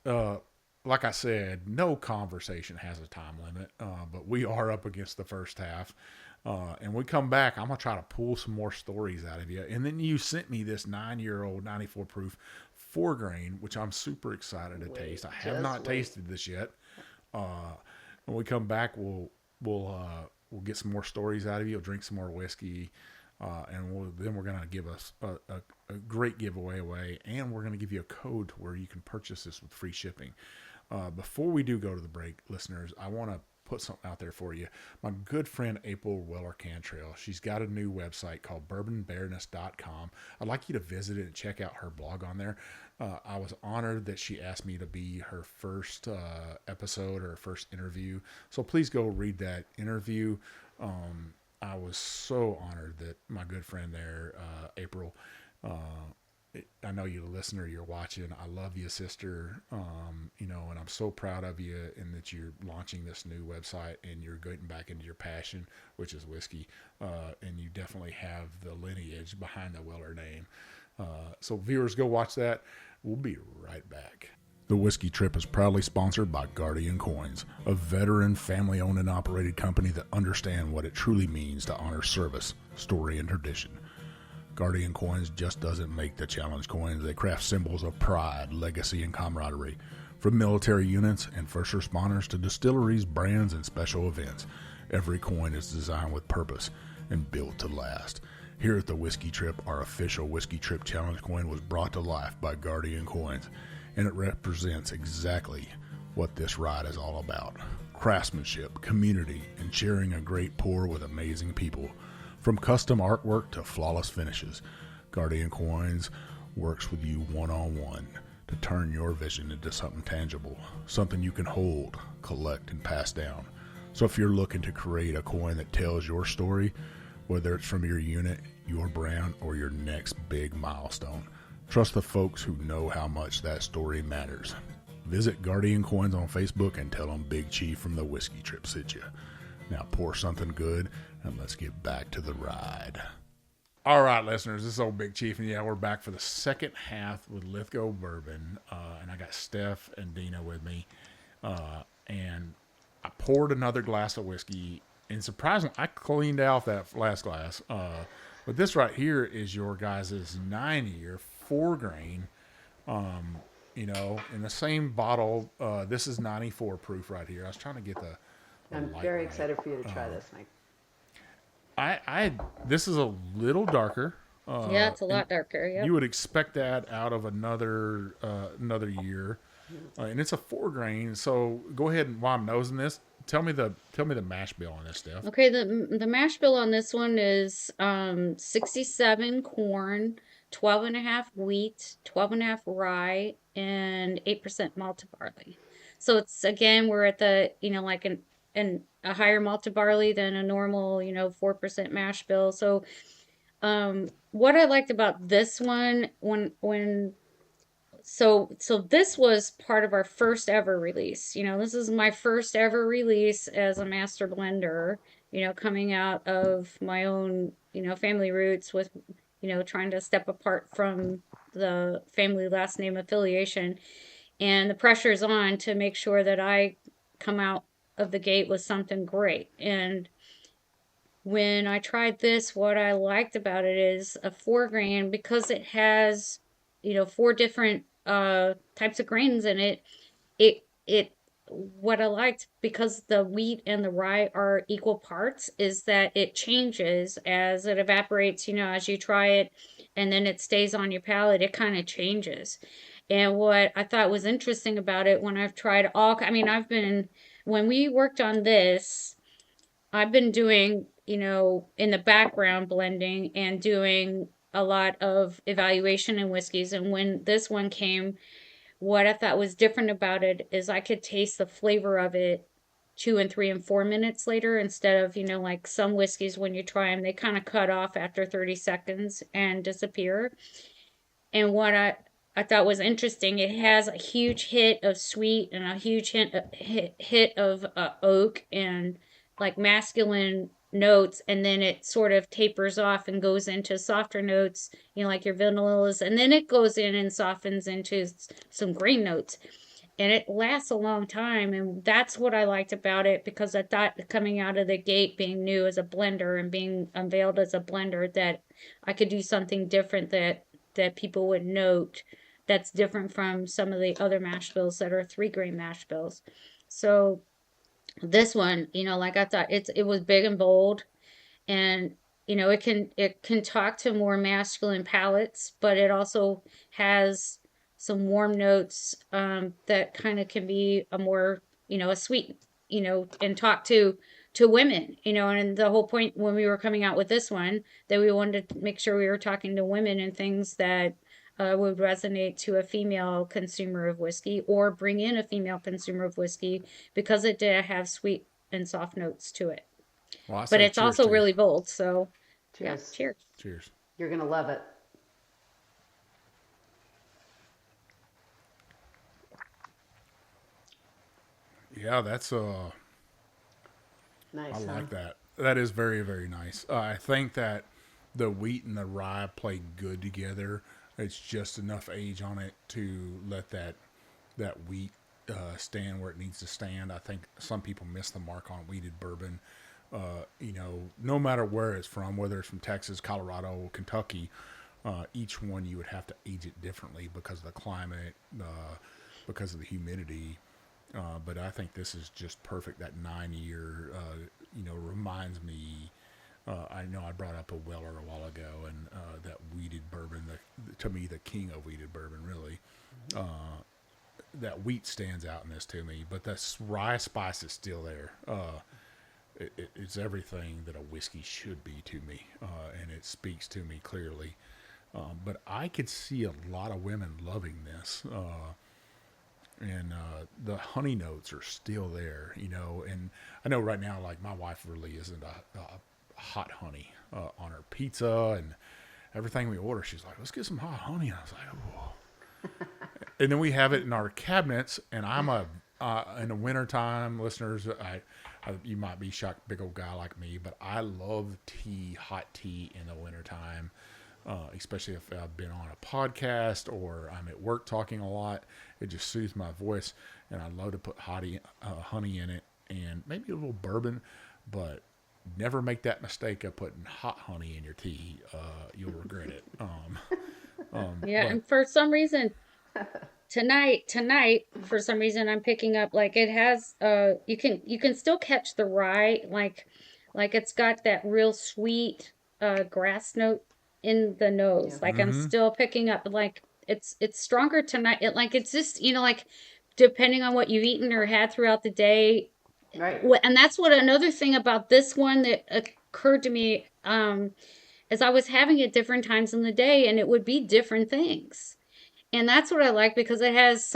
like I said, no conversation has a time limit, but we are up against the first half. And we come back, I'm going to try to pull some more stories out of you. And then you sent me this 9-year-old 94 proof 4-grain, which I'm super excited to taste. I have not tasted this yet. When we come back, we'll get some more stories out of you. We'll drink some more whiskey. And then we're going to give us a great giveaway away. And we're going to give you a code to where you can purchase this with free shipping. Before we do go to the break, listeners, I want to put something out there for you. My good friend April Weller Cantrell, she's got a new website called bourbonbareness.com. I'd like you to visit it and check out her blog on there. I was honored that she asked me to be her first episode or first interview. So please go read that interview. I was so honored that my good friend there, April, I know you're a listener, you're watching. I love you, sister. You know, and I'm so proud of you in that you're launching this new website and you're getting back into your passion, which is whiskey. And you definitely have the lineage behind the Weller name. So viewers, go watch that. We'll be right back. The Whiskey Trip is proudly sponsored by Guardian Coins, a veteran, family-owned and operated company that understand what it truly means to honor service, story, and tradition. Guardian Coins just doesn't make the challenge coins. They craft symbols of pride, legacy, and camaraderie. From military units and first responders to distilleries, brands, and special events, every coin is designed with purpose and built to last. Here at the Whiskey Trip, our official Whiskey Trip Challenge coin was brought to life by Guardian Coins, and it represents exactly what this ride is all about. Craftsmanship, community, and sharing a great pour with amazing people. From custom artwork to flawless finishes, Guardian Coins works with you one-on-one to turn your vision into something tangible, something you can hold, collect, and pass down. So if you're looking to create a coin that tells your story, whether it's from your unit, your brand, or your next big milestone, trust the folks who know how much that story matters. Visit Guardian Coins on Facebook and tell them Big Chief from the Whiskey Trip sent you. Now pour something good and let's get back to the ride. All right, listeners, this is old Big Chief, and yeah, we're back for the second half with Lythgoe Bourbon, and I got Steph and Dina with me, and I poured another glass of whiskey, and surprisingly, I cleaned out that last glass, but this right here is your guys' 9-year, 4-grain, you know, in the same bottle. This is 94 proof right here. I was trying to get the I'm very excited for you to try this, Mike. This is a little darker. Yeah, it's a lot darker. Yeah. You would expect that out of another year, and it's a 4-grain. So go ahead and while I'm nosing this, tell me the mash bill on this stuff. Okay, the mash bill on this one is 67 corn, 12.5 wheat, 12.5 rye, and 8% malted barley. So it's, again, we're at the, you know, like a higher malted barley than a normal, you know, 4% mash bill. So what I liked about this one so this was part of our first ever release. You know, this is my first ever release as a master blender, you know, coming out of my own, you know, family roots with, you know, trying to step apart from the family last name affiliation. And the pressure's on to make sure that I come out of the gate with something great. And when I tried this, what I liked about it is a 4-grain, because it has, you know, 4 different types of grains in it. What I liked, because the wheat and the rye are equal parts, is that it changes as it evaporates, you know, as you try it, and then it stays on your palate, it kind of changes. And what I thought was interesting about it, when I've tried when we worked on this, I've been doing, you know, in the background blending and doing a lot of evaluation in whiskeys. And when this one came, what I thought was different about it is I could taste the flavor of it 2 and 3 and 4 minutes later, instead of, you know, like some whiskeys, when you try them, they kind of cut off after 30 seconds and disappear. And what I thought was interesting, it has a huge hit of sweet and a huge hit of oak and like masculine notes, and then it sort of tapers off and goes into softer notes, you know, like your vanillas, and then it goes in and softens into some grain notes, and it lasts a long time. And that's what I liked about it, because I thought coming out of the gate, being new as a blender and being unveiled as a blender, that I could do something different that people would note, that's different from some of the other mash bills that are 3-grain mash bills. So this one, you know, like I thought it was big and bold, and, you know, it can talk to more masculine palates, but it also has some warm notes that kind of can be a more, you know, a sweet, you know, and talk to women, you know. And the whole point when we were coming out with this one, that we wanted to make sure we were talking to women and things that would resonate to a female consumer of whiskey, or bring in a female consumer of whiskey, because it did have sweet and soft notes to it. Well, but it's also really bold. So cheers. Yeah, cheers. Cheers. You're going to love it. Yeah, that's I Nice, huh? like that. That is very, very nice. I think that the wheat and the rye play good together. It's just enough age on it to let that wheat stand where it needs to stand. I think some people miss the mark on wheated bourbon. No matter where it's from, whether it's from Texas, Colorado, Kentucky, each one you would have to age it differently because of the climate, because of the humidity. But I think this is just perfect. That 9 year, reminds me. I know I brought up a Weller a while ago, and that wheated bourbon, to me, the king of wheated bourbon, really. That wheat stands out in this to me, but the rye spice is still there. It's everything that a whiskey should be to me, and it speaks to me clearly. But I could see a lot of women loving this. And the honey notes are still there, and I know right now, like, my wife really isn't a hot honey on her pizza and everything we order. She's like, let's get some hot honey. And I was like, oh. And then we have it in our cabinets, and I'm in the wintertime, listeners, you might be shocked, big old guy like me, but I love hot tea in the wintertime. Especially if I've been on a podcast or I'm at work talking a lot. It just soothes my voice, and I love to put honey in it and maybe a little bourbon, but never make that mistake of putting hot honey in your tea. You'll regret it. Yeah, But and for some reason tonight for some reason I'm picking up like it has you can still catch the rye like it's got that real sweet grass note in the Yeah. nose. Like I'm mm-hmm. still picking up like it's stronger tonight. It's just like depending on what you've eaten or had throughout the day. Right. And that's what another thing about this one that occurred to me as I was having it different times in the day, and it would be different things. And that's what I like because it has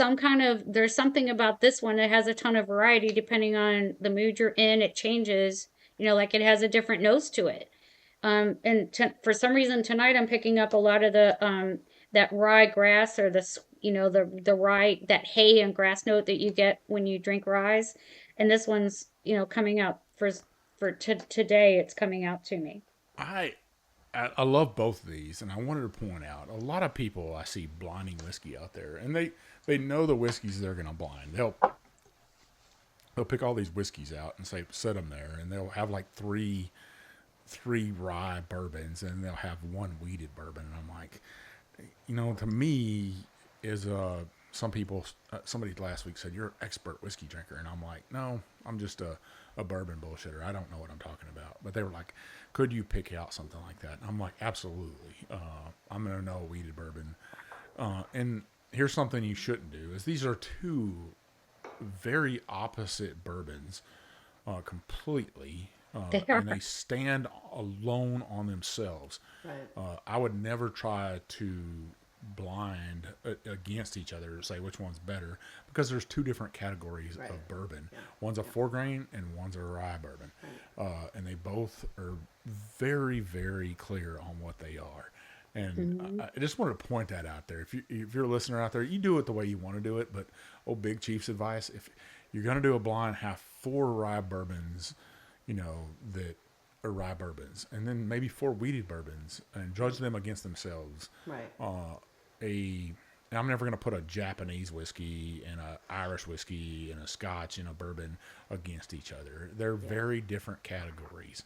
there's something about this one that has a ton of variety depending on the mood you're in. It changes, like it has a different nose to it. For some reason tonight I'm picking up a lot of that rye grass or the rye, that hay and grass note that you get when you drink rye. And this one's, coming out today. It's coming out to me. I love both of these, and I wanted to point out a lot of people I see blinding whiskey out there, and they know the whiskeys they're going to blind. They'll pick all these whiskeys out and set them there, and they'll have like three rye bourbons, and they'll have one wheated bourbon. And I'm like, to me, is some people, somebody last week said, you're an expert whiskey drinker. And I'm like, no, I'm just a bourbon bullshitter. I don't know what I'm talking about. But they were like, could you pick out something like that? And I'm like, absolutely. I'm going to know a wheated bourbon. And here's something you shouldn't do is these are two very opposite bourbons, completely. They are. And they stand alone on themselves. Right. I would never try to blind against each other to say which one's better because there's two different categories Right. of bourbon. Yeah. One's a 4-grain and one's a rye bourbon. Right. And they both are very, very clear on what they are. And I just wanted to point that out there. If you're a listener out there, you do it the way you want to do it. But old Big Chief's advice, if you're going to do a blind, have 4 rye bourbons, that are rye bourbons, and then maybe 4 wheated bourbons, and judge them against themselves. Right. I'm never going to put a Japanese whiskey and an Irish whiskey and a Scotch and a bourbon against each other. They're very different categories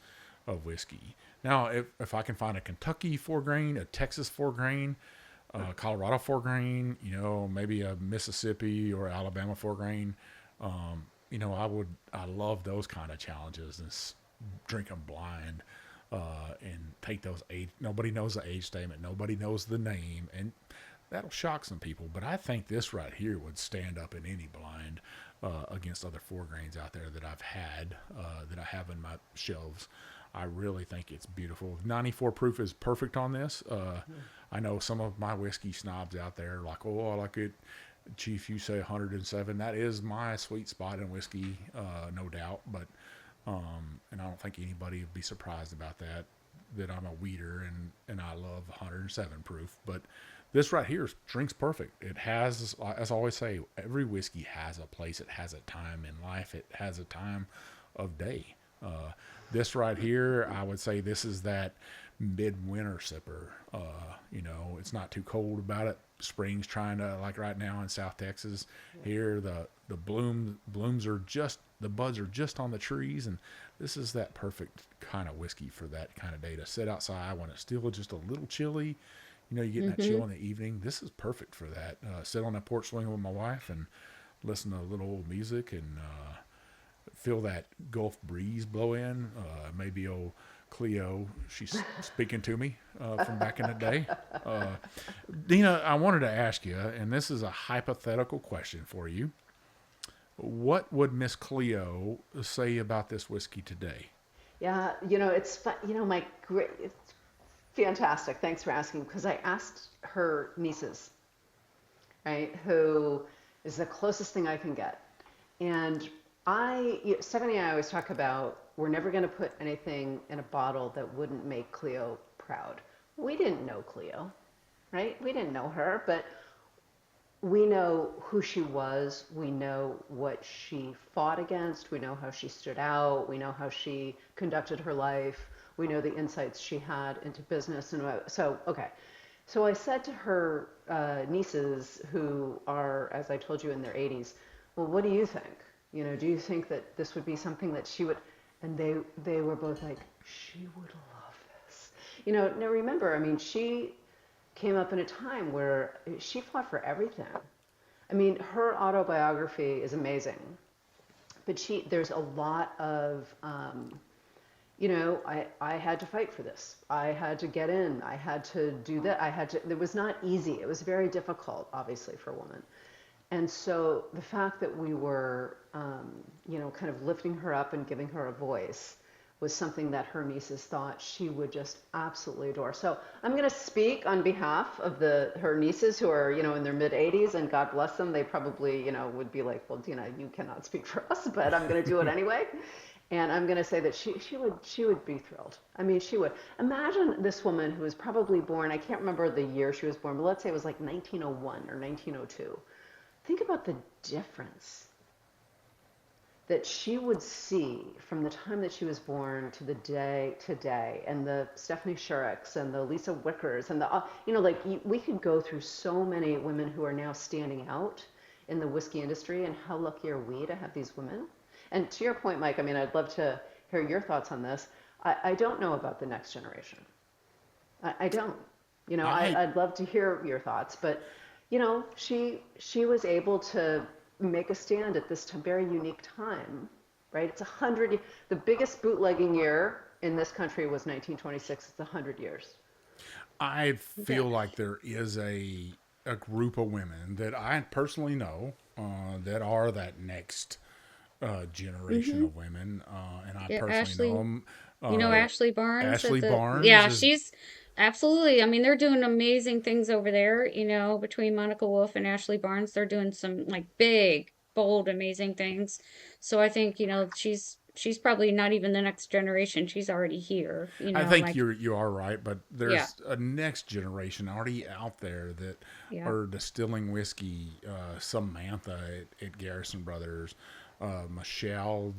of whiskey. Now, if I can find a Kentucky 4-grain, a Texas 4-grain, Colorado 4-grain, maybe a Mississippi or Alabama 4-grain, I love those kind of challenges and drink them blind, and take those age. Nobody knows the age statement. Nobody knows the name, and that'll shock some people. But I think this right here would stand up in any blind against other 4-grains out there that I've had, that I have in my shelves. I really think it's beautiful. 94 proof is perfect on this. I know some of my whiskey snobs out there like, oh, I like it. Chief, you say 107. That is my sweet spot in whiskey, no doubt. But and I don't think anybody would be surprised about that I'm a weeder and I love 107 proof. But This right here drinks perfect. It has, as I always say, every whiskey has a place. It has a time in life. It has a time of day. This right here, I would say this is that midwinter sipper. It's not too cold about it. Spring's trying to, like right now in South Texas, here the blooms are just, the buds are just on the trees, and this is that perfect kind of whiskey for that kind of day to sit outside when it's still just a little chilly. You get that chill in the evening. This is perfect for that. Sit on that porch swing with my wife and listen to a little old music and feel that Gulf breeze blow in. Maybe old Cleo, she's speaking to me from back in the day. Dina, I wanted to ask you, and this is a hypothetical question for you. What would Miss Cleo say about this whiskey today? Yeah, it's fun. It's fantastic. Thanks for asking, because I asked her nieces, right, who is the closest thing I can get. And Steffani and I always talk about we're never going to put anything in a bottle that wouldn't make Cleo proud. We didn't know Cleo, right? We didn't know her, but we know who she was. We know what she fought against. We know how she stood out. We know how she conducted her life. We know the insights she had into business. And so I said to her nieces, who are, as I told you, in their 80s, well, what do you think? Do you think that this would be something that she would, and they were both like, she would love this. Now remember, she came up in a time where she fought for everything. Her autobiography is amazing, but there's a lot of, I had to fight for this. I had to get in. I had to do that. It was not easy. It was very difficult, obviously, for a woman. And so the fact that we were, kind of lifting her up and giving her a voice was something that her nieces thought she would just absolutely adore. So I'm going to speak on behalf of her nieces who are, in their mid-80s, and God bless them. They probably, would be like, well, Dina, you cannot speak for us, but I'm going to do it anyway. And I'm going to say that she would be thrilled. She would. Imagine this woman who was probably born, I can't remember the year she was born, but let's say it was like 1901 or 1902. Think about the difference that she would see from the time that she was born to the day today, and the Steffani Scheurichs and the Lisa Wickers and we could go through so many women who are now standing out in the whiskey industry, and how lucky are we to have these women? And to your point, Mike, I'd love to hear your thoughts on this. I don't know about the next generation. I don't. I'd love to hear your thoughts, but she was able to make a stand at this very unique time, right? It's 100. The biggest bootlegging year in this country was 1926. It's 100 years. I feel like there is a group of women that I personally know that are that next generation of women, and I personally know them. Ashley Barnes. Ashley Barnes. Yeah, she's absolutely. They're doing amazing things over there. Between Monica Wolf and Ashley Barnes, they're doing some big, bold, amazing things. So I think she's probably not even the next generation. She's already here. I think you are right, but there's a next generation already out there that are distilling whiskey. Samantha at Garrison Brothers. Michelle,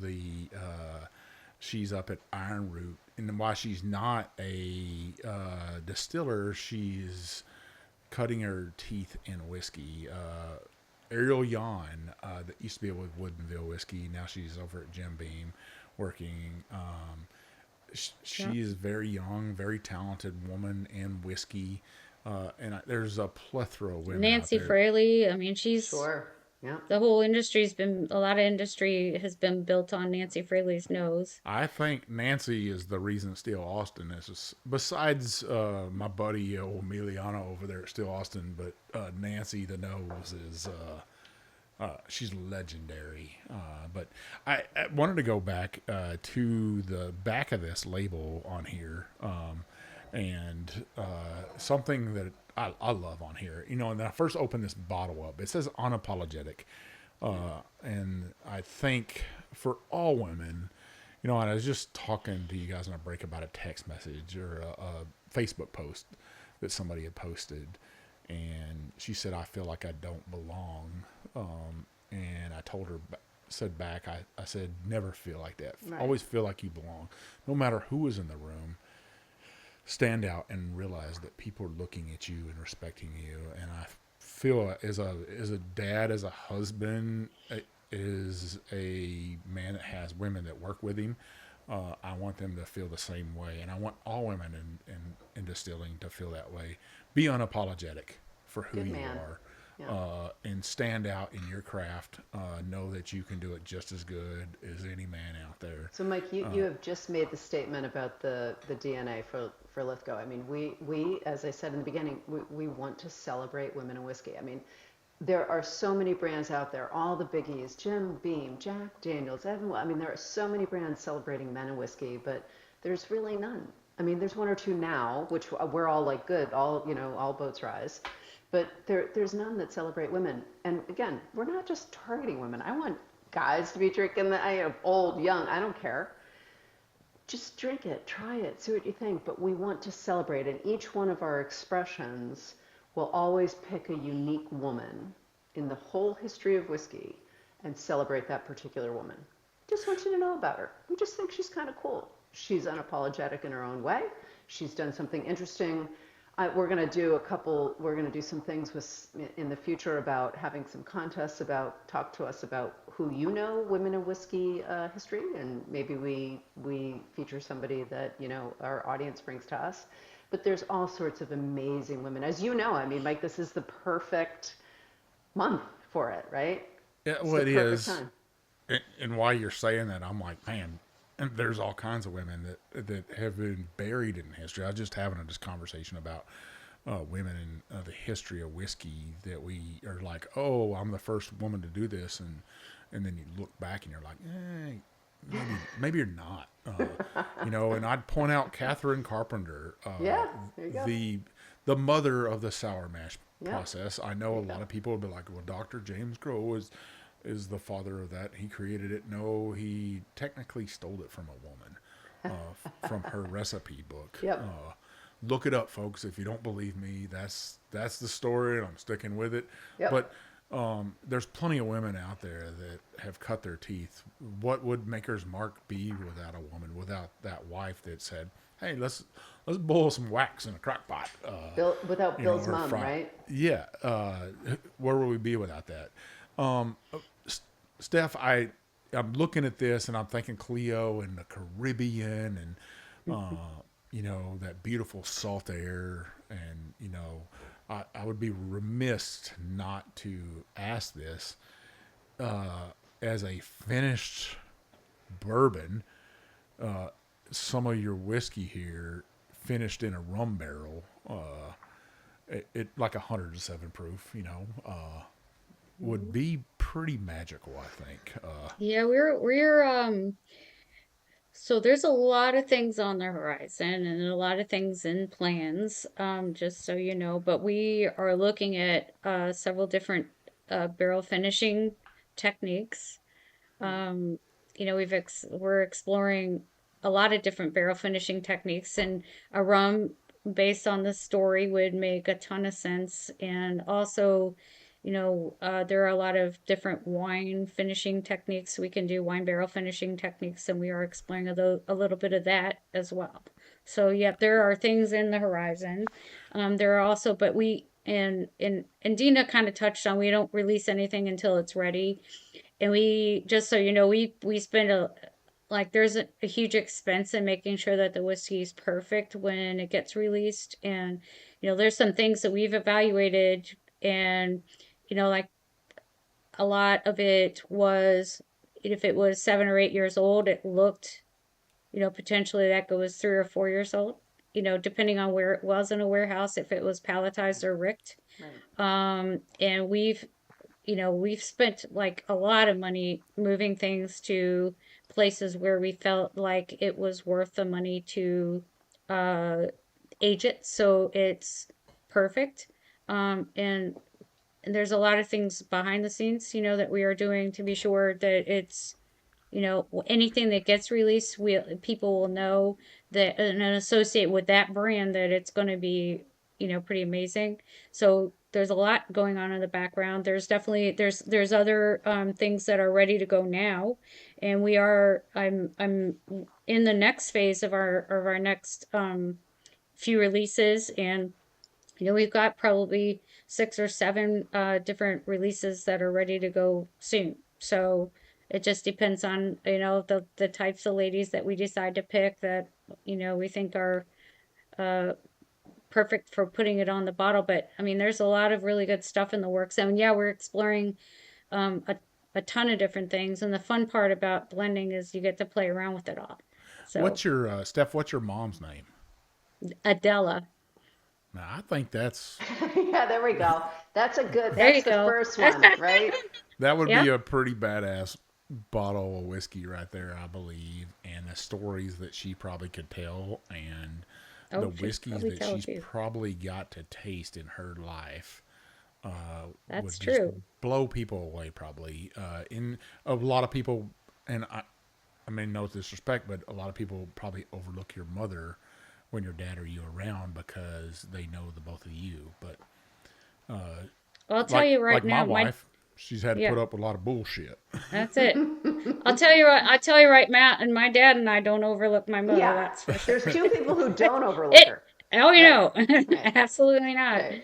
she's up at Iron Root, and while she's not a distiller, she's cutting her teeth in whiskey. Ariel Yon, that used to be with Woodinville Whiskey, now she's over at Jim Beam working. She is very young, very talented woman in whiskey, and there's a plethora of women. Nancy Fraley, she's sure. Yeah. The whole a lot of industry has been built on Nancy Fraley's nose. I think Nancy is the reason Steel Austin is, besides my buddy Emiliano over there at Steel Austin, but Nancy the nose is, she's legendary. But I wanted to go back to the back of this label on here, and something that I love on here, and I first opened this bottle up, it says unapologetic. And I think for all women, and I was just talking to you guys on a break about a text message or a Facebook post that somebody had posted. and she said, I feel like I don't belong. And I told her, said back, I said, never feel like that. Right. Always feel like you belong. No matter who is in the room, stand out and realize that people are looking at you and respecting you. And I feel as a dad, as a husband, is a man that has women that work with him. I want them to feel the same way, and I want all women in distilling to feel that way. Be unapologetic for who Good you man. are, Yeah. and stand out in your craft. Know that you can do it just as good as any man out there. So, Mike, you have just made the statement about the DNA for Lythgoe. I mean, we, as I said in the beginning, we want to celebrate women in whiskey. I mean, there are so many brands out there, all the biggies, Jim Beam, Jack Daniels, Evan. I mean, there are so many brands celebrating men in whiskey, but there's really none. I mean, there's one or two now, which we're all like, good, all, all boats rise. But there's none that celebrate women. And again, we're not just targeting women. I want guys to be drinking old, young, I don't care. Just drink it, try it, see what you think. But we want to celebrate, and each one of our expressions will always pick a unique woman in the whole history of whiskey and celebrate that particular woman. Just want you to know about her. We just think she's kind of cool. She's unapologetic in her own way. She's done something interesting. We're going to do some things in the future about having some contests talk to us about who women in whiskey history, and maybe we feature somebody that, our audience brings to us. But there's all sorts of amazing women. As you know, I mean, Mike, this is the perfect month for it, right? Yeah, well, it is. Time. And while you're saying that, I'm like, man, and there's all kinds of women that have been buried in history. I was just having this conversation about women in the history of whiskey that we are like, oh, I'm the first woman to do this, and then you look back and you're like, maybe you're not, And I'd point out Catherine Carpenter, there you go. the mother of the sour mash process. I know a lot of people would be like, well, Dr. James Grow is the father of that. He created it. No, he technically stole it from a woman, from her recipe book. Yep. Look it up, folks. If you don't believe me, that's the story, and I'm sticking with it. Yep. But there's plenty of women out there that have cut their teeth. What would Maker's Mark be without a woman, without that wife that said, hey, let's boil some wax in a crock pot. Without Bill's mom, right? Yeah. Where would we be without that? Steph, I'm looking at this and I'm thinking Cleo and the Caribbean and, that beautiful salt air. And, I would be remiss not to ask this, as a finished bourbon, some of your whiskey here finished in a rum barrel, it like 107 proof, would be pretty magical, I think. Yeah, we're so there's a lot of things on the horizon and a lot of things in plans, just so you know, but we are looking at several different barrel finishing techniques. We're exploring a lot of different barrel finishing techniques, and a rum based on the story would make a ton of sense. And also, there are a lot of different wine finishing techniques. We can do wine barrel finishing techniques, and we are exploring a little bit of that as well. So, yeah, there are things in the horizon. There are also, but and Dina kind of touched on, we don't release anything until it's ready. And we, just so you know, we spend there's a huge expense in making sure that the whiskey is perfect when it gets released. And, there's some things that we've evaluated, and, like a lot of it was, if it was 7 or 8 years old, it looked, potentially that goes 3 or 4 years old, depending on where it was in a warehouse, if it was palletized or ricked. Right. And we've spent like a lot of money moving things to places where we felt like it was worth the money to age it so it's perfect. And there's a lot of things behind the scenes, that we are doing to be sure that it's, anything that gets released, people will know that and associate with that brand that it's going to be pretty amazing. So there's a lot going on in the background. There's definitely there's other things that are ready to go now, and I'm in the next phase of our next few releases, and we've got probably 6 or 7 different releases that are ready to go soon. So it just depends on the types of ladies that we decide to pick that we think are uh perfect for putting it on the bottle. But I mean, there's a lot of really good stuff in the works, and yeah, we're exploring um a, a ton of different things, and the fun part about blending is you get to play around with it all. So What's your Steph? What's your mom's name? Adela. Now, I think that's Yeah, there we go. There you That's the go. first one, right? that would Yeah. be a pretty badass bottle of whiskey right there, I believe, and the stories that she probably could tell, and the Oh, she'd whiskeys probably that tell a she's few. probably got to taste in her life That's would just true. blow people away. Probably in a lot of people, and I mean no disrespect, but a lot of people probably overlook your mother when your dad or you around because they know the both of you. But I'll tell you right like my now, wife, she's had to yeah, put up with a lot of bullshit. that's it. I'll tell you right, Matt, and my dad and I don't overlook my mother, Yeah. that's for sure. There's two people who don't overlook It her. oh Right. Right. absolutely not. Right.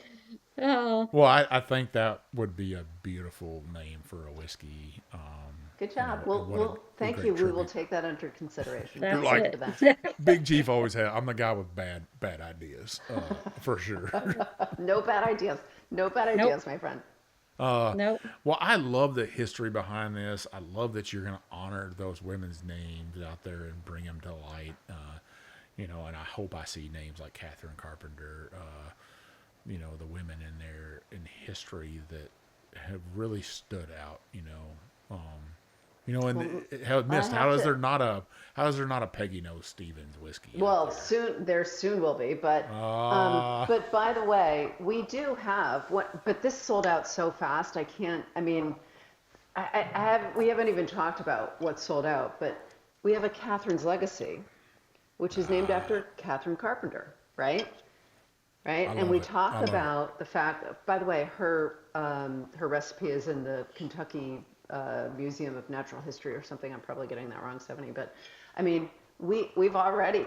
Oh, Well, I think that would be a beautiful name for a whiskey. Good You job. know, Well, what well, a thank great you. We will tribute. take that under consideration. that's Thank you Like for that. it. Big Chief always had. I'm the guy with bad ideas, for sure. No bad ideas. No bad Nope. ideas, my friend. Nope. Well, I love the history behind this. I love that you're going to honor those women's names out there and bring them to light. And I hope I see names like Catherine Carpenter. The women in there in history that have really stood out. And how I missed. have to. How is there not a Peggy Nose Stevens whiskey Well, out there soon will be, but there? but by the way, we do have what, but this sold out so fast. I can't. I mean, I have. We haven't even talked about what's sold out, but we have a Catherine's Legacy, which is named after Catherine Carpenter, right? Right, I and we love it. I talk love it. about the fact. By the way, her recipe is in the Kentucky Museum of Natural History or something. I'm probably getting that wrong, Stephanie. But I mean, we've already.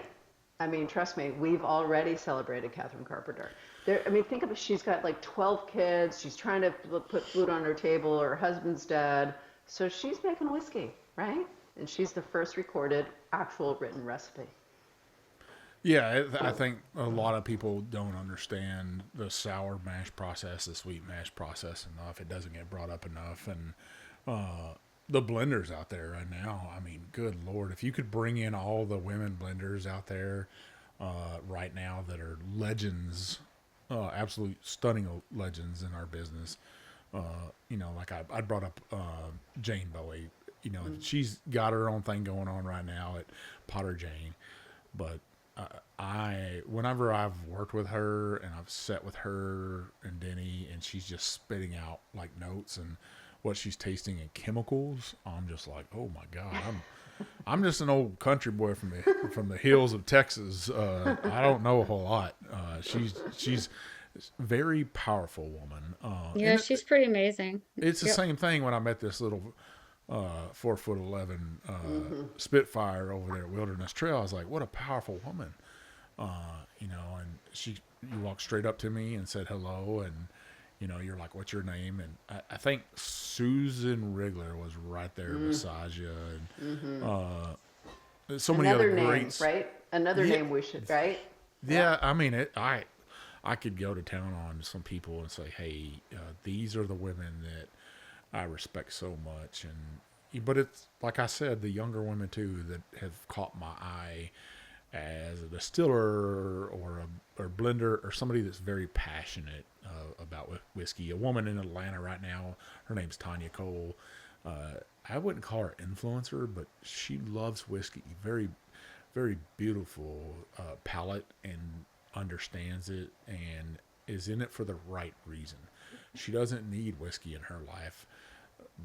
I mean, trust me, we've already celebrated Catherine Carpenter. I mean, think of it. She's got like 12 kids. She's trying to put food on her table. Her husband's dead, so she's making whiskey, right? And she's the first recorded, actual written recipe. Yeah, I think a lot of people don't understand the sour mash process, the sweet mash process enough. It doesn't get brought up enough. And the blenders out there right now, I mean, good Lord, if you could bring in all the women blenders out there right now that are legends, absolute stunning legends in our business. Like I brought up Jane Bowie. She's got her own thing going on right now at Potter Jane. But whenever I've worked with her and I've sat with her and Denny, and she's just spitting out like notes and what she's tasting and chemicals, I'm just like, oh my God, I'm just an old country boy from the hills of Texas. I don't know a whole lot. She's very powerful woman. Yeah, And she's pretty amazing. it's the Yep. same thing when I met this little 4'11" Spitfire over there at Wilderness Trail. I was like, what a powerful woman. And you walked straight up to me and said hello, and you're like, what's your name? And I think Susan Rigler was right there beside you, and so many Another other name, greats. right? Another Yeah. name we should, right? Yeah, I mean, I could go to town on some people and say, hey, these are the women that I respect so much, but it's like I said, the younger women too that have caught my eye as a distiller or a blender or somebody that's very passionate about whiskey. A woman in Atlanta right now, her name's Tanya Cole. I wouldn't call her influencer, but she loves whiskey. Very, very beautiful palate, and understands it and is in it for the right reason. She doesn't need whiskey in her life.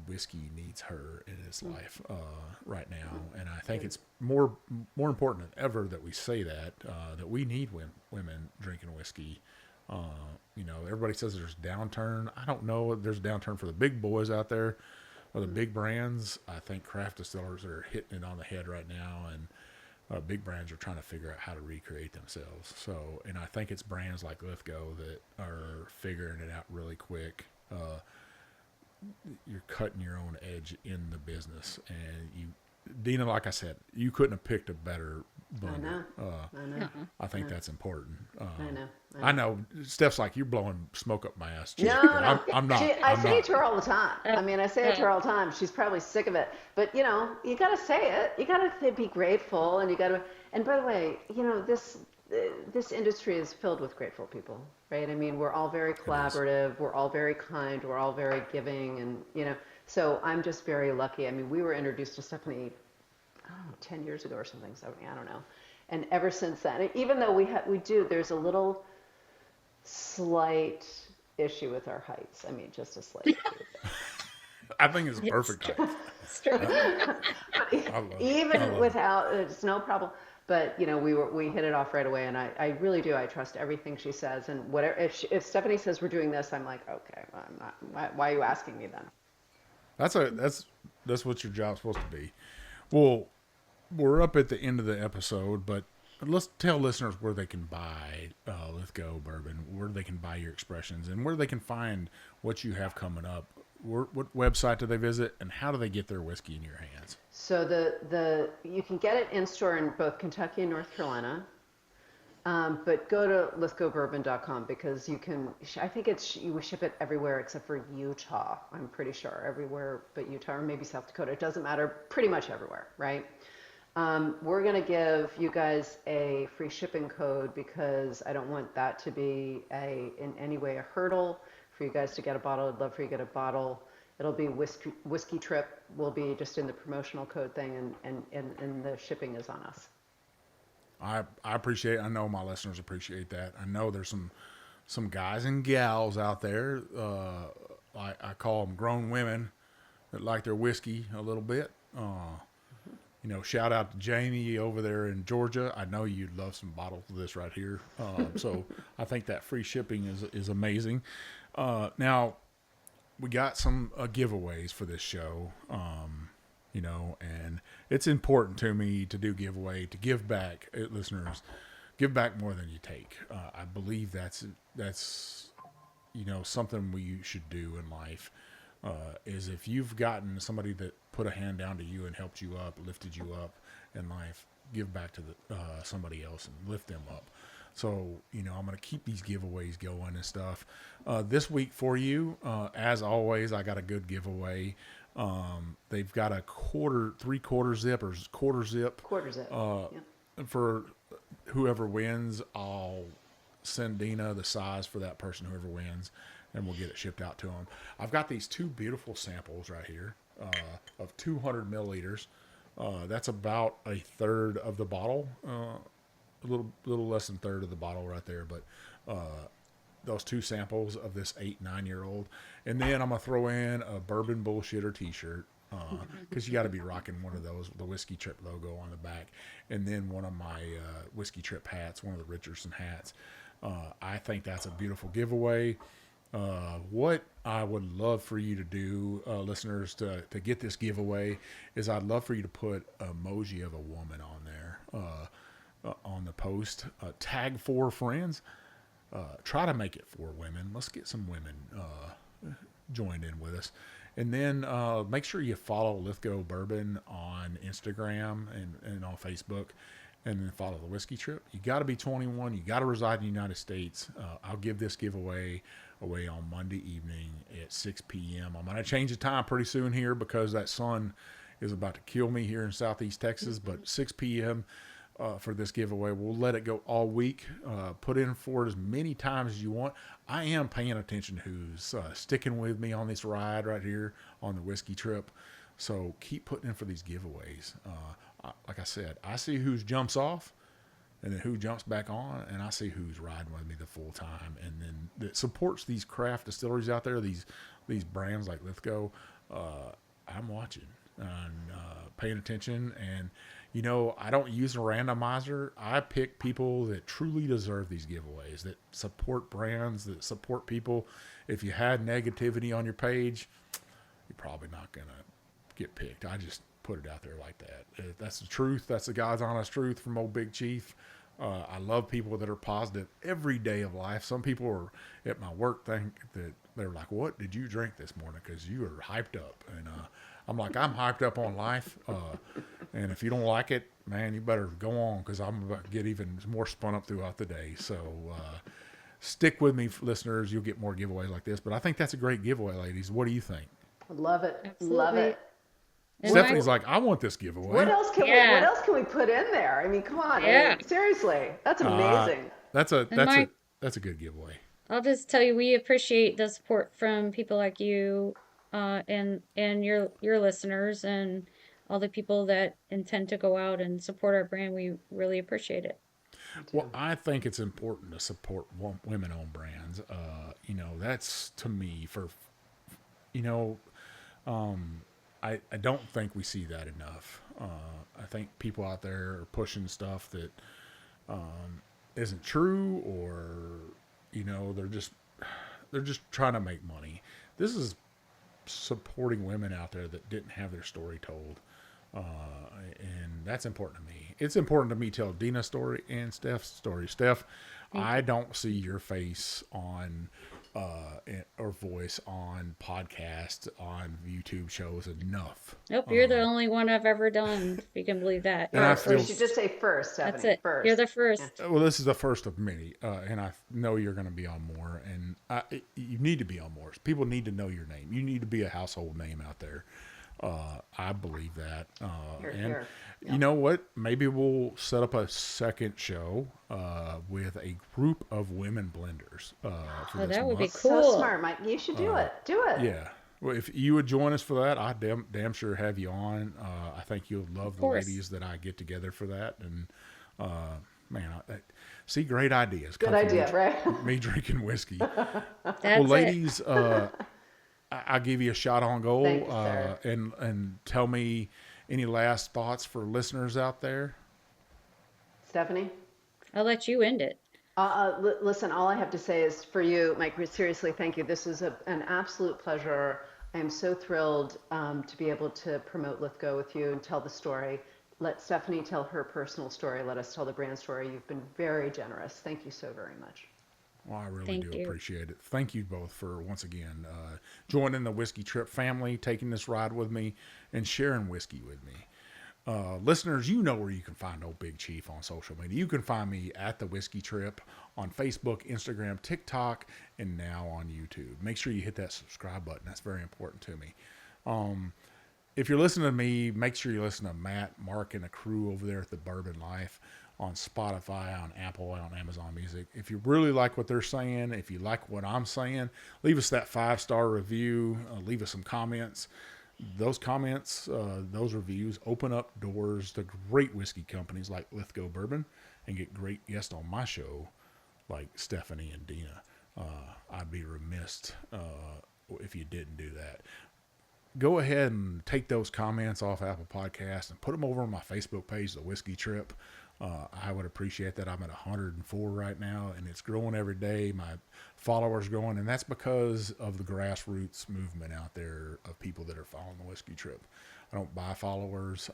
Whiskey needs her in his life right now, and I think it's more important than ever that we say that we need women drinking whiskey Everybody says there's downturn. I don't know. There's a downturn for the big boys out there or the big brands. I think craft distillers are hitting it on the head right now, and big brands are trying to figure out how to recreate themselves. So, and I think it's brands like Lythgoe that are figuring it out really quick. You're cutting your own edge in the business, and Dina, like I said, you couldn't have picked a better blender. I know. I think that's important. I know. I know. Steph's like, you're blowing smoke up my ass. Chief, No, but no. I'm not. I say it to her all the time. I say it to her all the time. She's probably sick of it. But, you got to say it. You got to be grateful, and you got to. And by the way, this industry is filled with grateful people, right? I mean, we're all very collaborative. We're all very kind. We're all very giving, and So I'm just very lucky. I mean, we were introduced to Steffani, 10 years ago or something. So I don't know. And ever since then, even though there's a little slight issue with our heights. I mean, just a slight issue. I think it's perfect. It's true. Even without, it's no problem. But we hit it off right away, and I really do. I trust everything she says, and whatever. If Steffani says we're doing this, I'm like, okay, well, I'm not. Why are you asking me then? That's what your job's supposed to be. Well, we're up at the end of the episode, but let's tell listeners where they can buy Lythgoe Bourbon, where they can buy your expressions, and where they can find what you have coming up. What website do they visit, and how do they get their whiskey in your hands? So you can get it in store in both Kentucky and North Carolina, but go to lythgoebourbon.com because you can. I think we ship it everywhere except for Utah. I'm pretty sure everywhere but Utah, or maybe South Dakota. It doesn't matter. Pretty much everywhere, right? We're going to give you guys a free shipping code because I don't want that to be in any way a hurdle for you guys to get a bottle. I'd love for you to get a bottle. It'll be whiskey trip will be just in the promotional code thing, and the shipping is on us. I appreciate it. I know my listeners appreciate that. I know there's some guys and gals out there. I call them grown women that like their whiskey a little bit. Shout out to Jamie over there in Georgia. I know you'd love some bottles of this right here. So I think that free shipping is amazing. Now, we got some giveaways for this show, and it's important to me to do giveaway, to give back, listeners, give back more than you take. I believe that's something we should do in life. Is if you've gotten somebody that put a hand down to you and helped you up, lifted you up in life, give back to somebody else and lift them up. So, I'm going to keep these giveaways going and stuff. This week for you, as always, I got a good giveaway. They've got a 3/4 zip or quarter zip. Quarter zip. For whoever wins, I'll send Dina the size for that person, whoever wins, and we'll get it shipped out to them. I've got these two beautiful samples right here of 200 milliliters. That's about a third of the bottle, a little less than a third of the bottle right there. But those two samples of this 8-9-year-old, and then I'm gonna throw in a Bourbon Bullshitter T-shirt because you got to be rocking one of those with the Whiskey Trip logo on the back, and then one of my Whiskey Trip hats, one of the Richardson hats. I think that's a beautiful giveaway. What I would love for you to do, listeners, to get this giveaway is I'd love for you to put an emoji of a woman on there on the post. Tag 4 friends. Try to make it 4 women. Let's get some women joined in with us. And then make sure you follow Lythgoe Bourbon on Instagram and on Facebook. And then follow the Whiskey Trip. You got to be 21. You got to reside in the United States. I'll give this giveaway away on Monday evening at 6 p.m. I'm going to change the time pretty soon here because that sun is about to kill me here in Southeast Texas. But 6 p.m. For this giveaway. We'll let it go all week. Put in for it as many times as you want. I am paying attention who's sticking with me on this ride right here on the Whiskey Trip. So keep putting in for these giveaways. Like I said, I see who jumps off and then who jumps back on, and I see who's riding with me the full time, and then that supports these craft distilleries out there, these brands like Lythgoe. I'm watching and paying attention, and I don't use a randomizer. I pick people that truly deserve these giveaways, that support brands, that support people. If you had negativity on your page, you're probably not going to get picked. I just put it out there like that. That's the truth. That's the God's honest truth from old Big Chief. I love people that are positive every day of life. Some people are at my work think that they're like, what did you drink this morning? Because you are hyped up. And I'm like, I'm hyped up on life. And if you don't like it, man, you better go on, because I'm about to get even more spun up throughout the day. So stick with me, listeners. You'll get more giveaways like this. But I think that's a great giveaway, ladies. What do you think? Love it. Absolutely. Love it. Stephanie's like, I want this giveaway. What else can we put in there? I mean, come on. Yeah. I mean, seriously. That's amazing. That's a good giveaway. I'll just tell you, we appreciate the support from people like you, and your listeners, and all the people that intend to go out and support our brand. We really appreciate it. Well, I think it's important to support women-owned brands. That's, to me, I don't think we see that enough. I think people out there are pushing stuff that isn't true, or they're just trying to make money. This is supporting women out there that didn't have their story told, and that's important to me. It's important to me to tell Dina's story and Steph's story. Steph, I don't see your face on or voice on podcasts, on YouTube shows enough. Nope, you're the only one I've ever done, if you can believe that. And I feel, you should just say first, Steffani. That's it. First. You're the first. Yeah. Well, this is the first of many, and I know you're going to be on more, and you need to be on more. People need to know your name. You need to be a household name out there. I believe that. Here. You know what? Maybe we'll set up a second show with a group of women blenders. For this that would be month. cool. So smart, Mike. You should do it. Do it. Yeah. Well, if you would join us for that, I damn sure have you on. I think you'll love the ladies that I get together for that. And man, see, great ideas. Good idea, right? Me drinking whiskey. That's ladies, I'll give you a shot on goal. Thank you, sir. And tell me any last thoughts for listeners out there. Steffani? I'll let you end it. Listen, all I have to say is, for you, Mike, seriously, thank you. This is an absolute pleasure. I am so thrilled to be able to promote Lythgoe with you and tell the story. Let Steffani tell her personal story. Let us tell the brand story. You've been very generous. Thank you so very much. Well, I really do appreciate it. Thank you both for, once again, joining the Whiskey Trip family, taking this ride with me, and sharing whiskey with me. Listeners, you know where you can find Old Big Chief on social media. You can find me at the Whiskey Trip on Facebook, Instagram, TikTok, and now on YouTube. Make sure you hit that subscribe button. That's very important to me. If you're listening to me, make sure you listen to Matt, Mark, and the crew over there at the Bourbon Life on Spotify, on Apple, on Amazon Music. If you really like what they're saying, if you like what I'm saying, leave us that 5-star review. Leave us some comments. Those comments, those reviews open up doors to great whiskey companies like Lythgoe Bourbon, and get great guests on my show like Steffani and Dina. I'd be remiss if you didn't do that. Go ahead and take those comments off Apple Podcasts and put them over on my Facebook page, The Whiskey Trip. I would appreciate that. I'm at 104 right now, and it's growing every day. My followers growing, and that's because of the grassroots movement out there of people that are following the Whiskey Trip. I don't buy followers.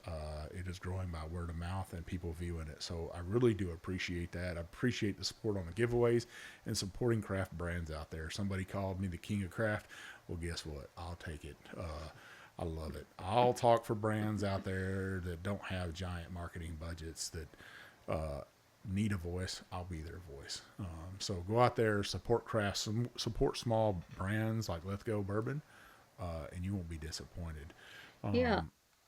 It is growing by word of mouth and people viewing it. So I really do appreciate that. I appreciate the support on the giveaways and supporting craft brands out there. Somebody called me the king of craft. Well, guess what? I'll take it. I love it. I'll talk for brands out there that don't have giant marketing budgets, that need a voice. I'll be their voice. So go out there, support crafts, support small brands like Lythgoe Bourbon, and you won't be disappointed. Yeah.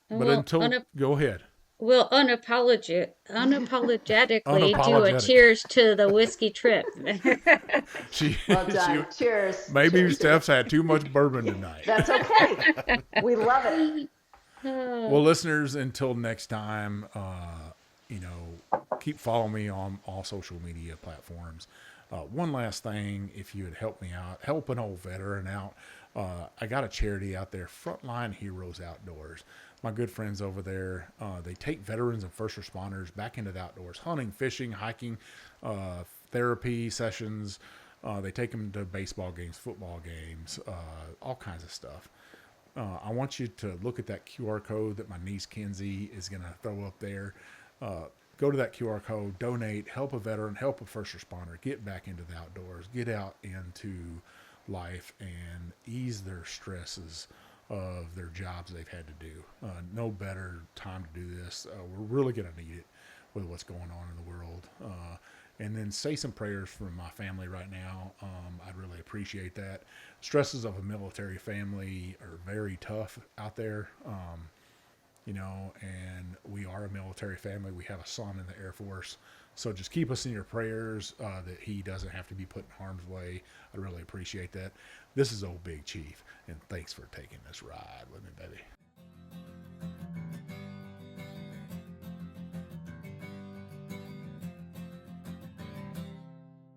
But go ahead. We'll unapologetically do a cheers to the Whiskey Trip. Well done. Cheers. Maybe Cheers. Steph's had too much bourbon tonight. That's okay. We love it. Well, listeners, until next time, keep following me on all social media platforms. One last thing, if you would help me out, help an old veteran out. I got a charity out there, Frontline Heroes Outdoors. My good friends over there, they take veterans and first responders back into the outdoors, hunting, fishing, hiking, therapy sessions. They take them to baseball games, football games, all kinds of stuff. I want you to look at that QR code that my niece Kenzie is going to throw up there. Go to that QR code, donate, help a veteran, help a first responder, get back into the outdoors, get out into life and ease their stresses of their jobs they've had to do. No better time to do this. We're really going to need it with what's going on in the world. And then say some prayers for my family right now. I'd really appreciate that. Stresses of a military family are very tough out there. And we are a military family. We have a son in the Air Force. So just keep us in your prayers that he doesn't have to be put in harm's way. I really appreciate that. This is Old Big Chief, and thanks for taking this ride with me, baby.